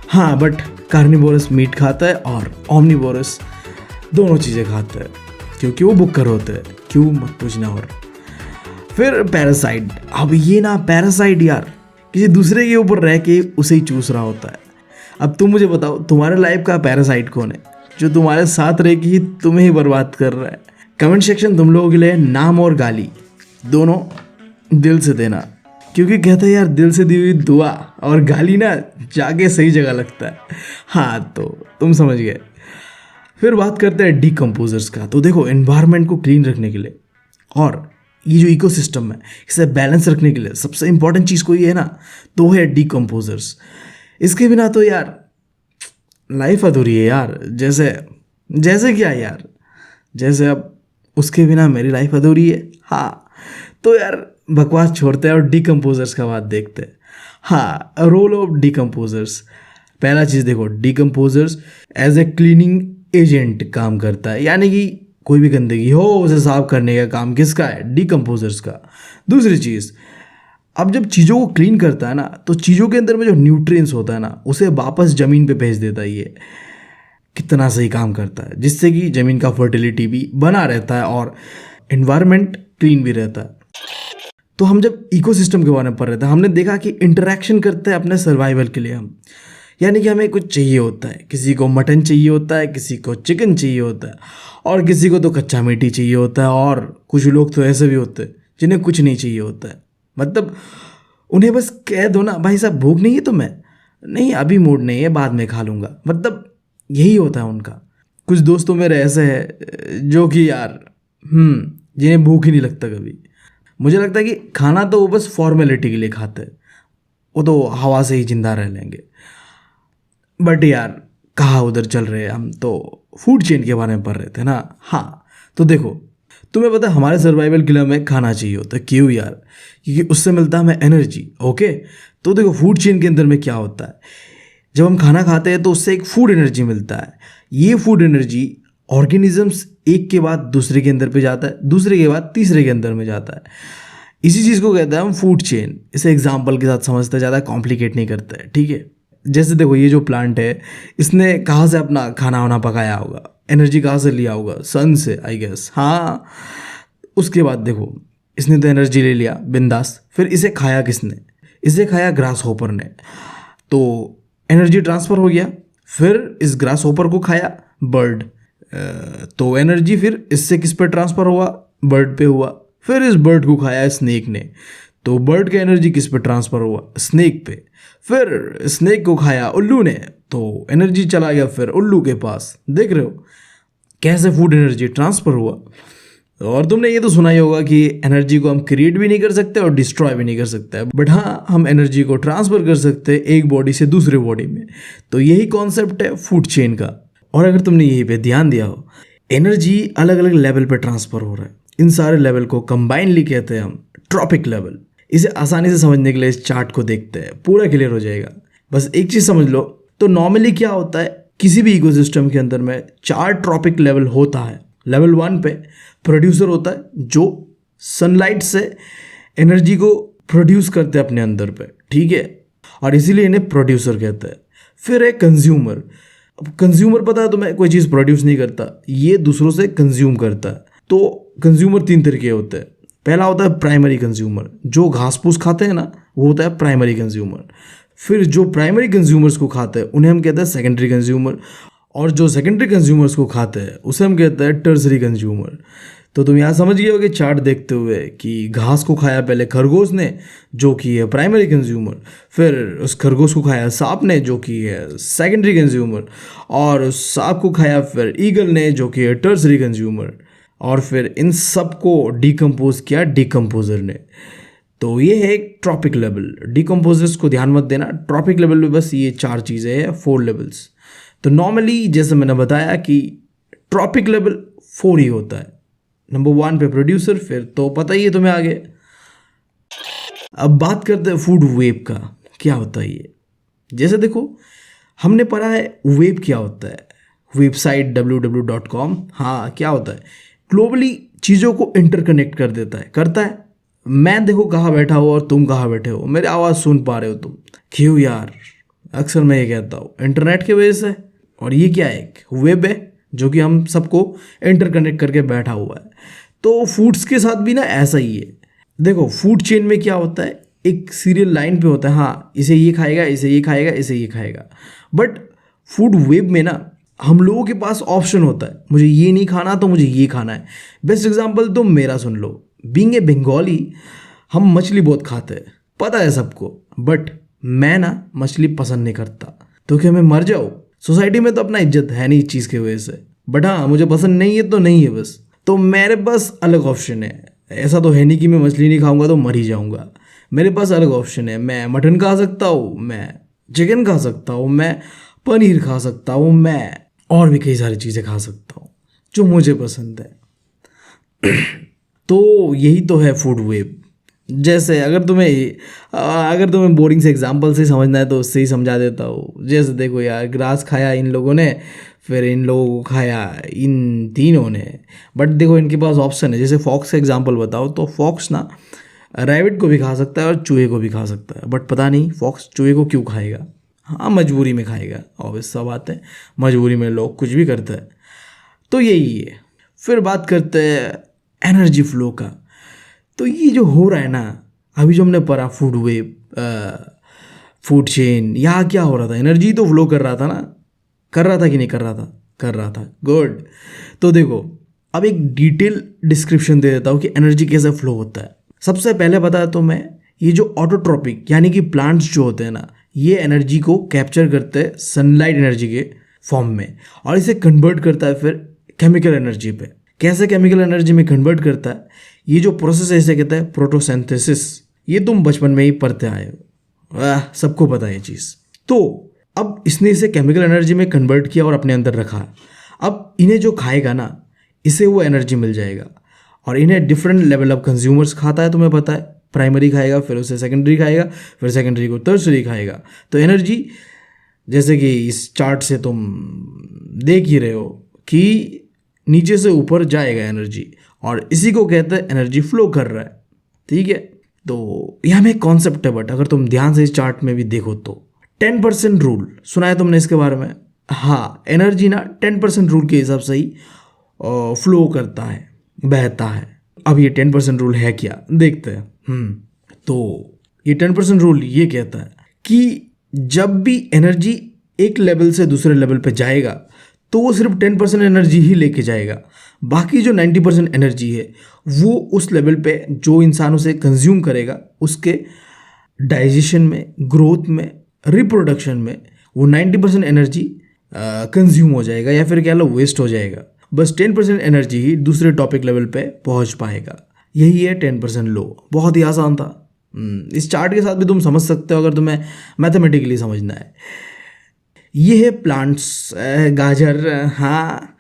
हाँ, बट कार्निवोरस मीट खाता है और ओमनिवोरस दोनों चीज़ें खाता है, क्योंकि वो बुकर होते हैं। क्यों मत पूछना। और फिर पैरासाइट। अब ये ना पैरासाइट यार किसी दूसरे के ऊपर रह के उसे ही चूस रहा होता है। अब तुम मुझे बताओ, तुम्हारे लाइफ का पैरासाइट कौन है जो तुम्हारे साथ रह के ही तुम्हें ही बर्बाद कर रहा है? कमेंट सेक्शन तुम लोगों के लिए नाम और गाली दोनों दिल से देना, क्योंकि कहते हैं यार दिल से दी हुई दुआ और गाली ना जाके सही जगह लगता है। हाँ, तो तुम समझ गए। फिर बात करते हैं डिकम्पोजर्स का। तो देखो, एनवायरनमेंट को क्लीन रखने के लिए और ये जो इकोसिस्टम है इसे बैलेंस रखने के लिए सबसे इंपॉर्टेंट चीज़ कोई है ना, तो है डिकम्पोजर्स। इसके बिना तो यार लाइफ अधूरी है यार। जैसे क्या यार, जैसे अब उसके बिना मेरी लाइफ अधूरी है। हाँ, तो यार बकवास छोड़ते हैं और डिकम्पोजर्स का बात देखते हैं। हाँ, रोल ऑफ डिकम्पोजर्स। पहला चीज़ देखो, decomposers as a cleaning agent काम करता है, यानी कि कोई भी गंदगी हो उसे साफ करने का काम किसका है? डिकम्पोजर्स का। दूसरी चीज़, अब जब चीज़ों को क्लीन करता है ना, तो चीज़ों के अंदर में जो न्यूट्रिएंट्स होता है ना, उसे वापस ज़मीन पे भेज देता है। ये कितना सही काम करता है, जिससे कि ज़मीन का फर्टिलिटी भी बना रहता है और एनवायरनमेंट क्लीन भी रहता है। तो हम जब इकोसिस्टम के बारे में पढ़ रहे थे, हमने देखा कि इंटरेक्शन करते हैं अपने सर्वाइवल के लिए हम, यानी कि हमें कुछ चाहिए होता है। किसी को मटन चाहिए होता है, किसी को चिकन चाहिए होता है, और किसी को तो कच्चा मीट ही चाहिए होता है। और कुछ लोग तो ऐसे भी होते हैं जिन्हें कुछ नहीं चाहिए होता है, मतलब उन्हें बस कह दो ना, भाई साहब भूख नहीं है तुम्हें? नहीं, अभी मूड नहीं है, बाद में खा लूँगा, मतलब यही होता है उनका। कुछ दोस्तों मेरे ऐसे हैं जो कि यार जिन्हें भूख ही नहीं लगता कभी। मुझे लगता है कि खाना तो वो बस फॉर्मेलिटी के लिए खाते हैं, वो तो हवा से ही जिंदा रह लेंगे। बट यार कहाँ उधर चल रहे हैं हम, तो फूड चेन के बारे में पढ़ रहे थे ना। हाँ, तो देखो, तुम्हें पता है हमारे सर्वाइवल के लिए हमें खाना चाहिए होता है। क्यों यार? क्योंकि उससे मिलता है हमें एनर्जी। ओके, तो देखो फूड चेन के अंदर में क्या होता है, जब हम खाना खाते हैं तो उससे एक फूड एनर्जी मिलता है। ये फूड एनर्जी ऑर्गेनिजम्स एक के बाद दूसरे के अंदर पे जाता है, दूसरे के बाद तीसरे के अंदर में जाता है। इसी चीज़ को कहते हैं हम फूड चेन। इसे एग्जाम्पल के साथ समझते हैं, ज़्यादा कॉम्प्लिकेट नहीं करते हैं, ठीक है? जैसे देखो, ये जो प्लांट है इसने कहाँ से अपना खाना वाना पकाया होगा, एनर्जी कहाँ से लिया होगा? सन से, आई गेस। हाँ, उसके बाद देखो, इसने तो एनर्जी ले लिया बिंदास। फिर इसे खाया किसने? इसे खाया ग्रास होपर ने, तो एनर्जी ट्रांसफ़र हो गया। फिर इस ग्रास होपर को खाया बर्ड, तो एनर्जी फिर इससे किस पे ट्रांसफ़र हुआ? बर्ड पे हुआ। फिर इस बर्ड को खाया स्नेक ने, तो बर्ड का एनर्जी किस पे ट्रांसफ़र हुआ? स्नेक पे। फिर स्नेक को खाया उल्लू ने, तो एनर्जी चला गया फिर उल्लू के पास। देख रहे हो कैसे फूड एनर्जी ट्रांसफ़र हुआ। और तुमने ये तो सुना ही होगा कि एनर्जी को हम क्रिएट भी नहीं कर सकते और डिस्ट्रॉय भी नहीं कर सकते, बट हाँ, हम एनर्जी को ट्रांसफ़र कर सकते हैं एक बॉडी से दूसरे बॉडी में। तो यही कॉन्सेप्ट है फूड चेन का। और अगर तुमने यही पे ध्यान दिया हो, एनर्जी अलग अलग लेवल पे ट्रांसफ़र हो रहा है। इन सारे लेवल को कंबाइनली कहते हैं हम ट्रॉपिक लेवल। इसे आसानी से समझने के लिए इस चार्ट को देखते हैं, पूरा क्लियर हो जाएगा। बस एक चीज़ समझ लो, तो नॉर्मली क्या होता है, किसी भी इकोसिस्टम के अंदर में 4 ट्रॉपिक लेवल होता है। लेवल 1 पे प्रोड्यूसर होता है जो सनलाइट से एनर्जी को प्रोड्यूस करते हैं अपने अंदर पे, ठीक है, और इसीलिए इन्हें प्रोड्यूसर कहते हैं। फिर है कंज्यूमर। अब कंज्यूमर पता है तुम्हें, कोई चीज़ प्रोड्यूस नहीं करता, ये दूसरों से कंज्यूम करता है। तो कंज्यूमर 3 तरीके होते हैं। पहला होता है प्राइमरी कंज्यूमर, जो घास फूस खाते हैं ना, वो होता है प्राइमरी कंज्यूमर। फिर जो प्राइमरी कंज्यूमर्स को खाते हैं उन्हें हम कहते हैं सेकेंडरी कंज्यूमर, और जो सेकेंडरी कंज्यूमर्स को खाते हैं उसे हम कहते हैं टर्सरी कंज्यूमर। तो तुम यहाँ समझ गए होगे चार्ट देखते हुए कि घास को खाया पहले खरगोश ने जो कि है प्राइमरी कंज्यूमर, फिर उस खरगोश को खाया सांप ने जो कि है सेकेंडरी कंज्यूमर, और उस सांप को खाया फिर ईगल ने जो कि है टर्सरी कंज्यूमर, और फिर इन सब को डिकम्पोज किया डिकम्पोजर ने। तो ये है एक ट्रॉपिक लेवल। डिकम्पोजर्स को ध्यान मत देना, ट्रॉपिक लेवल में बस ये 4 चीज़ें हैं, 4 लेवल्स। तो नॉर्मली जैसे मैंने बताया कि ट्रॉपिक लेवल 4 ही होता है। नंबर 1 पे प्रोड्यूसर, फिर तो पता ही है तुम्हें आगे। अब बात करते हैं फूड वेब का, क्या होता है ये। जैसे देखो हमने पढ़ा है वेब क्या होता है, वेबसाइट www.com। हाँ क्या होता है, ग्लोबली चीज़ों को इंटरकनेक्ट कर देता है, करता है। मैं देखो कहाँ बैठा हो और तुम कहाँ बैठे हो, मेरी आवाज़ सुन पा रहे हो तुम, क्यों यार, अक्सर मैं ये कहता हूँ इंटरनेट की वजह से। और ये क्या है, एक वेब है जो कि हम सबको इंटरकनेक्ट करके बैठा हुआ है। तो फूड्स के साथ भी ना ऐसा ही है। देखो फूड चेन में क्या होता है, एक सीरियल लाइन पे होता है, हाँ इसे ये खाएगा, इसे ये खाएगा, इसे ये खाएगा। बट फूड वेब में ना हम लोगों के पास ऑप्शन होता है, मुझे ये नहीं खाना तो मुझे ये खाना है। बेस्ट एग्जांपल तो मेरा सुन लो, बीइंग ए बंगाली हम मछली बहुत खाते हैं, पता है सबको, बट मैं ना मछली पसंद नहीं करता। तो क्या मैं मर जाऊँ? सोसाइटी में तो अपना इज्जत है नहीं इस चीज़ की वजह से, बट हाँ मुझे पसंद नहीं है तो नहीं है बस। तो मेरे पास अलग ऑप्शन है, ऐसा तो है नहीं कि मैं मछली नहीं खाऊंगा तो मर ही जाऊंगा। मेरे पास अलग ऑप्शन है, मैं मटन खा सकता हूँ, मैं चिकन खा सकता हूँ, मैं पनीर खा सकता हूँ, मैं और भी कई सारी चीज़ें खा सकता हूँ जो मुझे पसंद है। तो यही तो है फूड वेब। जैसे अगर तुम्हें बोरिंग से एग्जांपल से समझना है तो उससे ही समझा देता हूँ। जैसे देखो यार, ग्रास खाया इन लोगों ने, फिर इन लोगों को खाया इन तीनों ने, बट देखो इनके पास ऑप्शन है। जैसे फॉक्स का एग्जांपल बताओ तो फॉक्स ना रैबिट को भी खा सकता है और चूहे को भी खा सकता है, बट पता नहीं फॉक्स चूहे को क्यों खाएगा। हाँ मजबूरी में खाएगा, ऑब्वियस सा बात है, मजबूरी में लोग कुछ भी करते हैं। तो यही है। फिर बात करते हैं एनर्जी फ्लो का। तो ये जो हो रहा है ना अभी जो हमने पढ़ा फूड वेब, फूड चेन, यहाँ क्या हो रहा था, एनर्जी तो फ्लो कर रहा था ना, कर रहा था कि नहीं कर रहा था, कर रहा था, गुड। तो देखो अब एक डिटेल डिस्क्रिप्शन दे देता हूँ कि एनर्जी कैसे फ्लो होता है। सबसे पहले बताया तो मैं, ये जो ऑटोट्रॉपिक यानी कि प्लांट्स जो होते हैं ना, ये एनर्जी को कैप्चर करते हैं सनलाइट एनर्जी के फॉर्म में, और इसे कन्वर्ट करता है फिर केमिकल एनर्जी पे। कैसे केमिकल एनर्जी में कन्वर्ट करता है, ये जो प्रोसेस है इसे कहते हैं प्रोटोसिंथेसिस। ये तुम बचपन में ही पढ़ते आए हो, सबको पता है ये चीज़। तो अब इसने इसे केमिकल एनर्जी में कन्वर्ट किया और अपने अंदर रखा। अब इन्हें जो खाएगा ना, इसे वो एनर्जी मिल जाएगा, और इन्हें डिफरेंट लेवल ऑफ कंज्यूमर्स खाता है, तुम्हें पता है। प्राइमरी खाएगा, फिर उसे सेकेंडरी खाएगा, फिर सेकेंडरी को टर्सरी खाएगा। तो एनर्जी जैसे कि इस चार्ट से तुम देख ही रहे हो कि नीचे से ऊपर जाएगा एनर्जी, और इसी को कहते हैं एनर्जी फ्लो कर रहा है, ठीक है। तो यहाँ में एक कॉन्सेप्ट है, बट अगर तुम ध्यान से इस चार्ट में भी देखो तो 10% रूल सुना है तुमने इसके बारे में। हाँ, एनर्जी ना 10% रूल के हिसाब से ही फ्लो करता है, बहता है। अब ये 10% रूल है क्या, देखते हैं। तो ये 10% रूल ये कहता है कि जब भी एनर्जी एक लेवल से दूसरे लेवल पे जाएगा तो वो सिर्फ 10% एनर्जी ही लेके जाएगा। बाकी जो 90% एनर्जी है वो उस लेवल पे जो इंसान उसे कंज्यूम करेगा, उसके डाइजेशन में, ग्रोथ में, रिप्रोडक्शन में वो 90% एनर्जी कंज्यूम हो जाएगा, या फिर कह लो वेस्ट हो जाएगा। बस 10% एनर्जी ही दूसरे टॉपिक लेवल पे पहुंच पाएगा। यही है 10% लो। बहुत ही आसान था। इस चार्ट के साथ भी तुम समझ सकते हो अगर तुम्हें मैथमेटिकली समझना है। ये है प्लांट्स, गाजर। हाँ,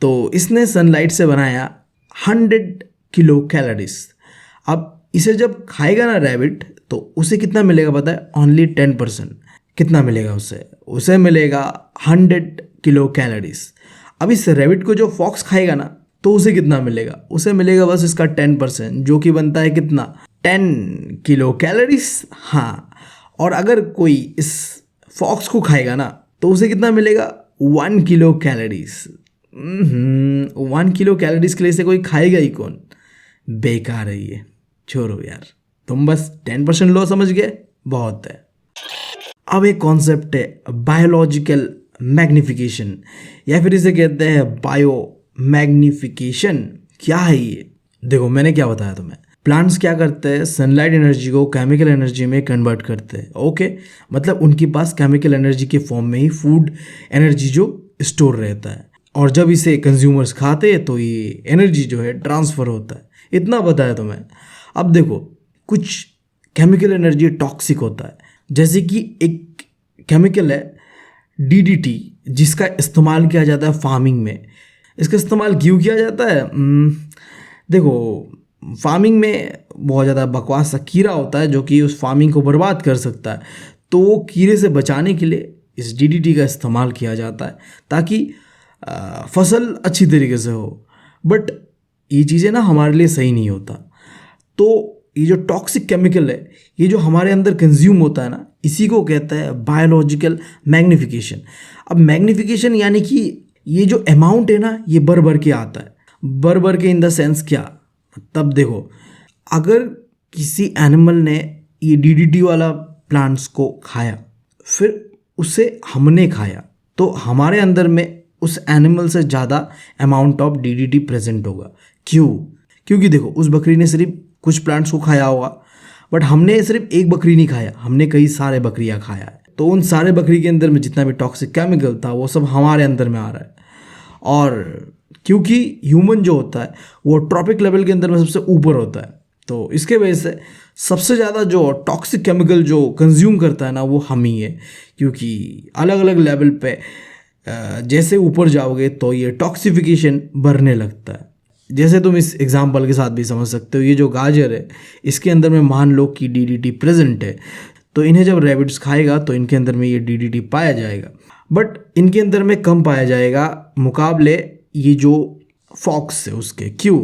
तो इसने सनलाइट से बनाया 100 किलो कैलोरीज। अब इसे जब खाएगा ना रैबिट, तो उसे कितना मिलेगा पता है? ओनली 10%। कितना मिलेगा उसे मिलेगा 100 किलो कैलोरीज। अब इस रैबिट को जो फॉक्स खाएगा ना, तो उसे कितना मिलेगा? उसे मिलेगा बस इसका 10%, जो कि बनता है कितना? 10 किलो कैलोरीज। हाँ, और अगर कोई इस फॉक्स को खाएगा ना, तो उसे कितना मिलेगा? 1 किलो कैलोरीज। 1 किलो कैलोरीज के लिए से कोई खाएगा ही कौन? बेकार है ये, छोड़ो यार। तुम बस 10% लो, समझ गए, बहुत है। अब एक कॉन्सेप्ट है बायोलॉजिकल मैग्निफिकेशन, या फिर इसे कहते हैं बायो मैग्निफिकेशन। क्या है ये? देखो मैंने क्या बताया तुम्हें, प्लांट्स क्या करते हैं, सनलाइट एनर्जी को केमिकल एनर्जी में कन्वर्ट करते हैं। ओके, मतलब उनके पास केमिकल एनर्जी के फॉर्म में ही फूड एनर्जी जो स्टोर रहता है, और जब इसे कंज्यूमर्स खाते हैं तो ये एनर्जी जो है ट्रांसफ़र होता है। इतना बताया तुम्हें। अब देखो, कुछ केमिकल एनर्जी टॉक्सिक होता है, जैसे कि एक केमिकल है DDT, जिसका इस्तेमाल किया जाता है फार्मिंग में। इसका इस्तेमाल क्यों किया जाता है? देखो, फार्मिंग में बहुत ज़्यादा बकवास सा कीड़ा होता है जो कि उस फार्मिंग को बर्बाद कर सकता है, तो वो कीड़े से बचाने के लिए इस DDT का इस्तेमाल किया जाता है ताकि फसल अच्छी तरीके से हो। बट ये चीज़ें ना हमारे लिए सही नहीं होता। तो ये जो टॉक्सिक केमिकल है, ये जो हमारे अंदर कंज्यूम होता है ना, इसी को कहता है बायोलॉजिकल मैग्निफिकेशन। अब मैग्निफिकेशन यानी कि ये जो अमाउंट है ना, ये बढ़ के आता है। बढ़ के इन द सेंस क्या? तब देखो, अगर किसी एनिमल ने ये DDT वाला प्लांट्स को खाया, फिर उसे हमने खाया, तो हमारे अंदर में उस एनिमल से ज़्यादा अमाउंट ऑफ DDT प्रेजेंट होगा। क्यों? क्योंकि देखो, उस बकरी ने सिर्फ कुछ प्लांट्स को खाया होगा, बट हमने सिर्फ एक बकरी नहीं खाया, हमने कई सारे बकरियां खाया है। तो उन सारे बकरी के अंदर में जितना भी टॉक्सिक केमिकल था वो सब हमारे अंदर में आ रहा है। और क्योंकि ह्यूमन जो होता है वो ट्रॉपिक लेवल के अंदर में सबसे ऊपर होता है, तो इसके वजह से सबसे ज़्यादा जो टॉक्सिक केमिकल जो कंज्यूम करता है ना, वो हम ही है। क्योंकि अलग अलग लेवल पे जैसे ऊपर जाओगे तो ये टॉक्सिफिकेशन बढ़ने लगता है। जैसे तुम इस एग्जाम्पल के साथ भी समझ सकते हो, ये जो गाजर है, इसके अंदर में मान लो कि DDT प्रेजेंट है, तो इन्हें जब रैबिट्स खाएगा तो इनके अंदर में ये DDT पाया जाएगा, बट इनके अंदर में कम पाया जाएगा मुकाबले ये जो फॉक्स है उसके। क्यों?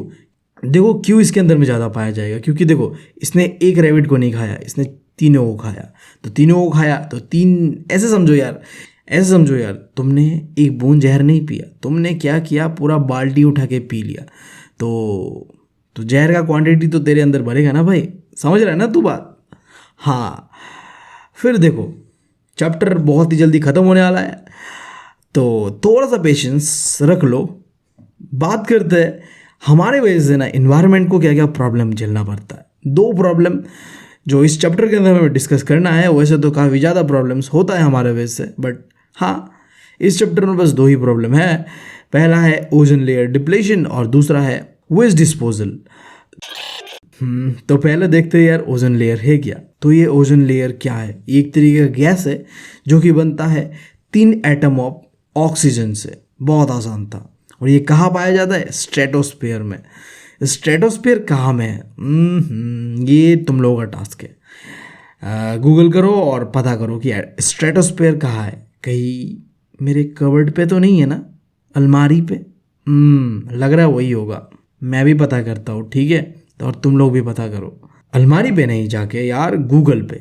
देखो, क्यों इसके अंदर में ज़्यादा पाया जाएगा? क्योंकि देखो, इसने एक रैबिट को नहीं खाया, इसने तीनों को खाया। तो तीनों को खाया तो तीन, ऐसे समझो यार, तुमने एक बूंद जहर नहीं पिया, तुमने क्या किया, पूरा बाल्टी उठा के पी लिया, तो जहर का क्वांटिटी तो तेरे अंदर भरेगा ना भाई। समझ रहा है ना तू बात? हाँ, फिर देखो, चैप्टर बहुत ही जल्दी ख़त्म होने वाला है, तो थोड़ा सा पेशेंस रख लो। बात करते हैं हमारे वजह से ना इन्वायरमेंट को क्या क्या प्रॉब्लम झेलना पड़ता है। 2 प्रॉब्लम जो इस चैप्टर के अंदर हमें डिस्कस करना है, वैसे तो काफ़ी ज़्यादा प्रॉब्लम्स होता है हमारे वजह से, बट हाँ, इस चैप्टर में बस 2 ही प्रॉब्लम है। पहला है ओजोन लेयर डिप्लेशन और दूसरा है वेस्ट डिस्पोजल। तो पहले देखते हैं यार, ओजोन लेयर है क्या? तो ये ओजोन लेयर क्या है? एक तरीके का गैस है जो कि बनता है 3 एटम ऑफ ऑक्सीजन से। बहुत आसान था। और ये कहाँ पाया जाता है? स्ट्रेटोस्फीयर में। स्ट्रेटोस्फीयर कहाँ में है? ये तुम लोगों का टास्क है। गूगल करो और पता करो कि स्ट्रेटोस्फीयर कहाँ है। कहीं मेरे कबर्ड पे तो नहीं है ना, अलमारी पे? लग रहा है वही होगा। मैं भी पता करता हूँ, ठीक है? तो और तुम लोग भी पता करो, अलमारी पे नहीं जाके यार, गूगल पे।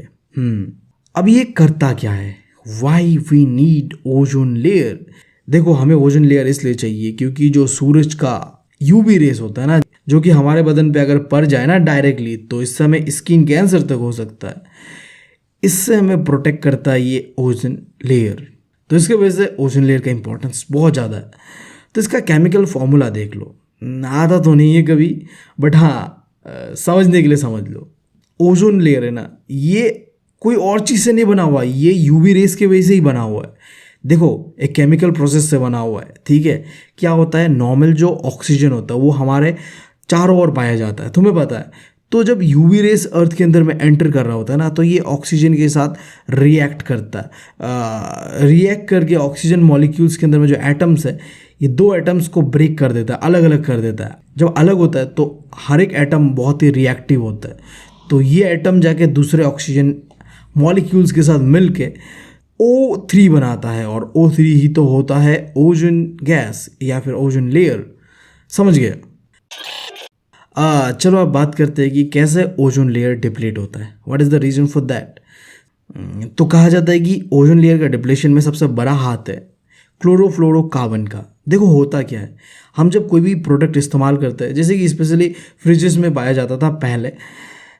अब ये करता क्या है? Why we need ozone layer. देखो, हमें ओजोन लेयर इसलिए चाहिए क्योंकि जो सूरज का यूवी रेस होता है ना, जो कि हमारे बदन पे अगर पड़ जाए ना डायरेक्टली, तो इससे हमें स्किन कैंसर तक हो सकता है। इससे हमें प्रोटेक्ट करता है ये ओजोन लेयर। तो इसके वजह से ओजोन लेयर का इंपॉर्टेंस बहुत ज़्यादा है। तो इसका केमिकल फॉर्मूला देख लो। आता तो नहीं है कभी, बट हाँ, समझने के लिए समझ लो। ओजोन लेयर है ना, ये कोई और चीज़ से नहीं बना हुआ, ये यूवी रेस के वजह से ही बना हुआ है। देखो, एक केमिकल प्रोसेस से बना हुआ है, ठीक है? क्या होता है, नॉर्मल जो ऑक्सीजन होता है वो हमारे चारों ओर पाया जाता है, तुम्हें पता है। तो जब यूवी रेस अर्थ के अंदर में एंटर कर रहा होता है ना, तो ये ऑक्सीजन के साथ रिएक्ट करता है। रिएक्ट करके ऑक्सीजन मॉलिक्यूल्स के अंदर में जो एटम्स है, ये 2 एटम्स को ब्रेक कर देता है, अलग अलग कर देता है। जब अलग होता है तो हर एक एटम बहुत ही रिएक्टिव होता है। तो ये एटम जाके दूसरे ऑक्सीजन मॉलिक्यूल्स के साथ मिल के O3 बनाता है, और O3 ही तो होता है ओजोन गैस या फिर ओजोन लेयर। समझ गए? चलो अब बात करते हैं कि कैसे ओजोन लेयर डिप्लीट होता है। What is the reason for that? तो कहा जाता है कि ओजोन लेयर का डिप्लेशन में सबसे बड़ा हाथ है क्लोरोफ्लोरोकार्बन का। देखो, होता क्या है, हम जब कोई भी प्रोडक्ट इस्तेमाल करते हैं, जैसे कि स्पेशली फ्रिजेस में पाया जाता था पहले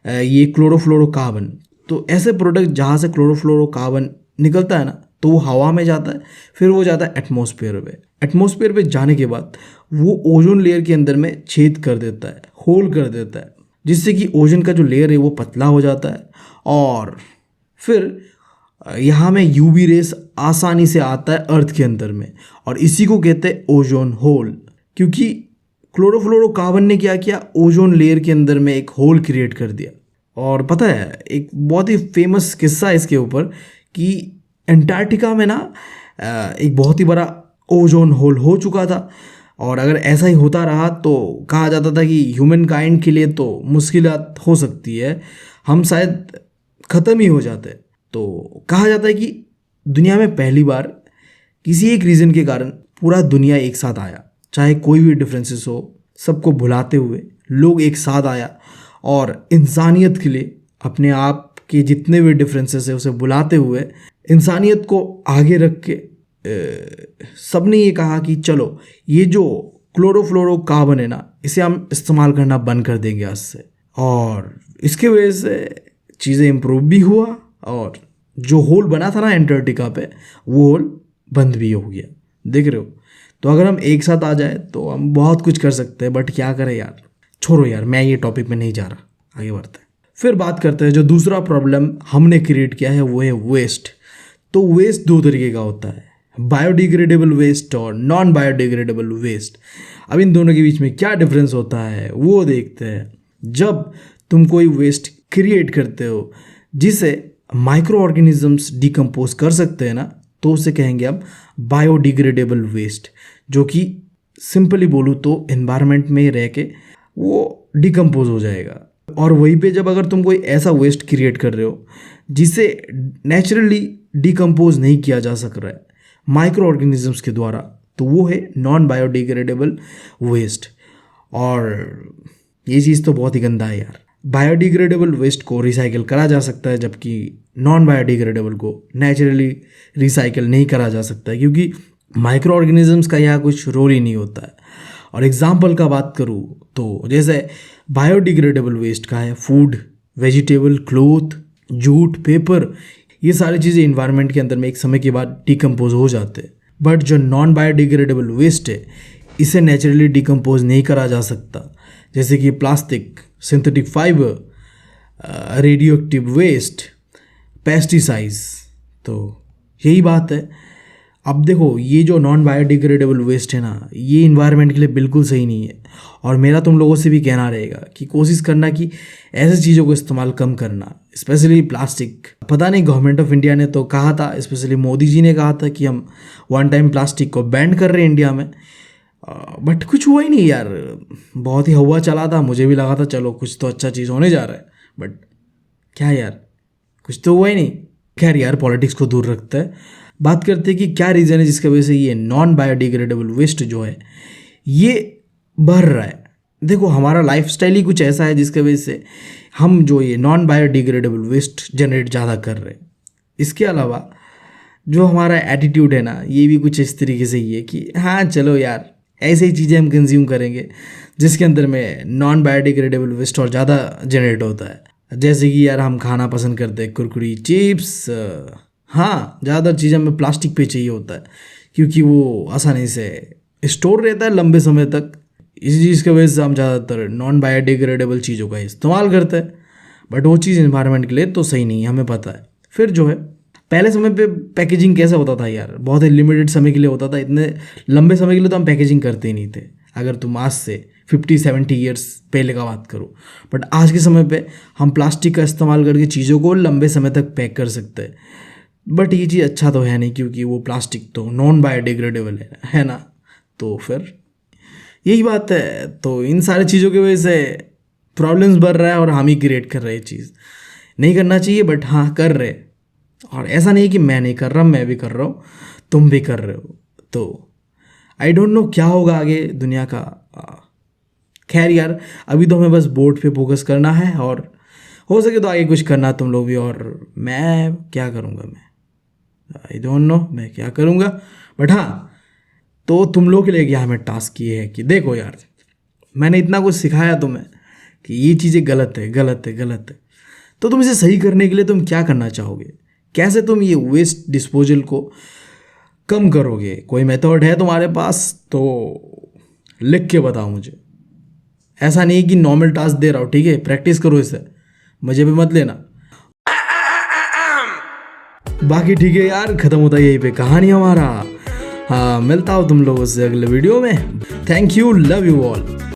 ये क्लोरोफ्लोरोकार्बन, तो ऐसे प्रोडक्ट जहाँ से क्लोरोफ्लोरोकार्बन निकलता है ना तो वो हवा में जाता है, फिर वो जाता है एटमॉस्फेयर पे। एटमॉस्फेयर पे जाने के बाद वो ओजोन लेयर के अंदर में छेद कर देता है, होल कर देता है, जिससे कि ओजोन का जो लेयर है वो पतला हो जाता है और फिर यहाँ में यूवी रेस आसानी से आता है अर्थ के अंदर में, और इसी को कहते हैं ओजोन होल। क्योंकि क्लोरोफ्लोरोकार्बन ने क्या किया, ओजोन लेयर के अंदर में एक होल क्रिएट कर दिया। और पता है एक बहुत ही फेमस किस्सा है इसके ऊपर कि अंटार्कटिका में ना एक बहुत ही बड़ा ओजोन होल हो चुका था, और अगर ऐसा ही होता रहा तो कहा जाता था कि ह्यूमन काइंड के लिए तो मुश्किलात हो सकती है, हम शायद ख़त्म ही हो जाते। तो कहा जाता है कि दुनिया में पहली बार किसी एक रीज़न के कारण पूरा दुनिया एक साथ आया, चाहे कोई भी डिफरेंसेस हो, सबको भुलाते हुए लोग एक साथ आया और इंसानियत के लिए अपने आप के जितने भी डिफरेंसेस है उसे भुलाते हुए इंसानियत को आगे रख के सबने ये कहा कि चलो ये जो क्लोरोफ्लोरोकार्बन है ना, इसे हम इस्तेमाल करना बंद कर देंगे आज से। और इसके वजह से चीज़ें इम्प्रूव भी हुआ और जो होल बना था ना अंटार्कटिका पे, वो होल बंद भी हो गया। देख रहे हो, तो अगर हम एक साथ आ जाए तो हम बहुत कुछ कर सकते हैं, बट क्या करें यार, छोड़ो यार, मैं ये टॉपिक में नहीं जा रहा, आगे बढ़ते हैं। फिर बात करते हैं जो दूसरा प्रॉब्लम हमने क्रिएट किया है, वो है वेस्ट। तो वेस्ट दो तरीके का होता है, बायोडिग्रेडेबल वेस्ट और नॉन बायोडिग्रेडेबल वेस्ट। अब इन दोनों के बीच में क्या डिफरेंस होता है वो देखते हैं। जब तुम कोई वेस्ट क्रिएट करते हो जिसे माइक्रो ऑर्गेनिजम्स डिकम्पोज कर सकते हैं ना, तो उसे कहेंगे हम बायोडिग्रेडेबल वेस्ट, जो कि सिंपली बोलूँ तो एनवायरनमेंट में रह के वो डिकम्पोज हो जाएगा। और वहीं पे जब अगर तुम कोई ऐसा वेस्ट क्रिएट कर रहे हो जिसे नेचुरली डिकम्पोज नहीं किया जा सक रहा है माइक्रो ऑर्गेनिजम्स के द्वारा, तो वो है नॉन बायोडिग्रेडेबल वेस्ट। और ये चीज़ तो बहुत ही गंदा है यार। बायोडिग्रेडेबल वेस्ट को रिसाइकिल करा जा सकता है, जबकि नॉन बायोडिग्रेडेबल को नेचुरली रिसाइकिल नहीं करा जा सकता है, क्योंकि माइक्रो ऑर्गेनिजम्स का यहाँ कुछ रोल ही नहीं होता है। और एग्जाम्पल का बात करूँ तो जैसे बायोडिग्रेडेबल वेस्ट का है food, vegetable, cloth, jute, paper, ये सारी चीज़ें इन्वायरमेंट के अंदर में एक समय के बाद डिकम्पोज हो जाते हैं। बट जो नॉन बायोडिग्रेडेबल वेस्ट है इसे नेचुरली डिकम्पोज नहीं करा जा सकता, जैसे कि plastic, synthetic fibre, radioactive waste, pesticides. तो यही बात है। अब देखो ये जो नॉन बायोडिग्रेडेबल वेस्ट है ना, ये इन्वायरमेंट के लिए बिल्कुल सही नहीं है। और मेरा तुम लोगों से भी कहना रहेगा कि कोशिश करना कि ऐसी चीज़ों को इस्तेमाल कम करना, स्पेशली प्लास्टिक। पता नहीं गवर्नमेंट ऑफ इंडिया ने तो कहा था, स्पेशली मोदी जी ने कहा था कि हम वन टाइम प्लास्टिक को बैन कर रहे हैं इंडिया में, बट कुछ हुआ ही नहीं यार। बहुत ही हवा चला था, मुझे भी लगा था चलो कुछ तो अच्छा चीज़ होने जा रहा है, बट क्या यार, कुछ तो हुआ ही नहीं। खैर यार, पॉलिटिक्स को दूर रखते हैं, बात करते हैं कि क्या रीज़न है जिसकी वजह से ये नॉन बायोडिग्रेडेबल वेस्ट जो है ये बढ़ रहा है। देखो हमारा लाइफस्टाइल ही कुछ ऐसा है जिसकी वजह से हम जो ये नॉन बायोडिग्रेडेबल वेस्ट जनरेट ज़्यादा कर रहे हैं। इसके अलावा जो हमारा एटीट्यूड है ना, ये भी कुछ इस तरीके से ही है कि हाँ चलो यार, ऐसे ही चीज़ें हम कंज्यूम करेंगे जिसके अंदर में नॉन बायोडिग्रेडेबल वेस्ट और ज़्यादा जनरेट होता है। जैसे कि यार हम खाना पसंद करते हैं कुरकुरी, चिप्स, हाँ ज़्यादातर चीज़ें हमें प्लास्टिक पे चाहिए होता है क्योंकि वो आसानी से स्टोर रहता है लंबे समय तक। इसी चीज़ की वजह से हम ज़्यादातर नॉन बायोडिग्रेडेबल चीज़ों का इस्तेमाल करते हैं, बट वो चीज़ इन्वायरमेंट के लिए तो सही नहीं है, हमें पता है। फिर जो है पहले समय पे पैकेजिंग कैसा होता था यार, बहुत ही लिमिटेड समय के लिए होता था, इतने लंबे समय के लिए तो हम पैकेजिंग करते ही नहीं थे, अगर तुम आज से 50-70 ईयर्स पहले का बात करो। बट आज के समय पे हम प्लास्टिक का इस्तेमाल करके चीज़ों को लंबे समय तक पैक कर सकते हैं, बट ये चीज़ अच्छा तो है नहीं क्योंकि वो प्लास्टिक तो नॉन बायोडिग्रेडेबल है ना। तो फिर यही बात है, तो इन सारी चीज़ों की वजह से प्रॉब्लम्स बढ़ रहा है और हम ही क्रिएट कर रहे हैं। चीज़ नहीं करना चाहिए बट हाँ कर रहे, और ऐसा नहीं कि मैं नहीं कर रहा, मैं भी कर रहा हूँ, तुम भी कर रहे हो। तो आई डोंट नो क्या होगा आगे दुनिया का। खैर यार, अभी तो हमें बस बोर्ड पे फोकस करना है और हो सके तो आगे कुछ करना तुम लोग भी। और मैं क्या करूँगा, मैं आई डोंट नो मैं क्या करूँगा, बट हाँ तो तुम लोग के लिए क्या हमें टास्क ये है कि देखो यार, मैंने इतना कुछ सिखाया तुम्हें कि ये चीज़ें गलत है, गलत है, गलत है, तो तुम इसे सही करने के लिए तुम क्या करना चाहोगे, कैसे तुम ये वेस्ट डिस्पोजल को कम करोगे? कोई मेथड है तुम्हारे पास तो लिख के बताओ मुझे। ऐसा नहीं कि नॉर्मल टास्क दे रहा हूँ, ठीक है? प्रैक्टिस करो इसे, मजे पे मत लेना। बाकी ठीक है यार, खत्म होता है यहीं पे कहानी हमारा। हाँ, मिलता हूँ तुम लोगों से अगले वीडियो में। Thank you, love you all.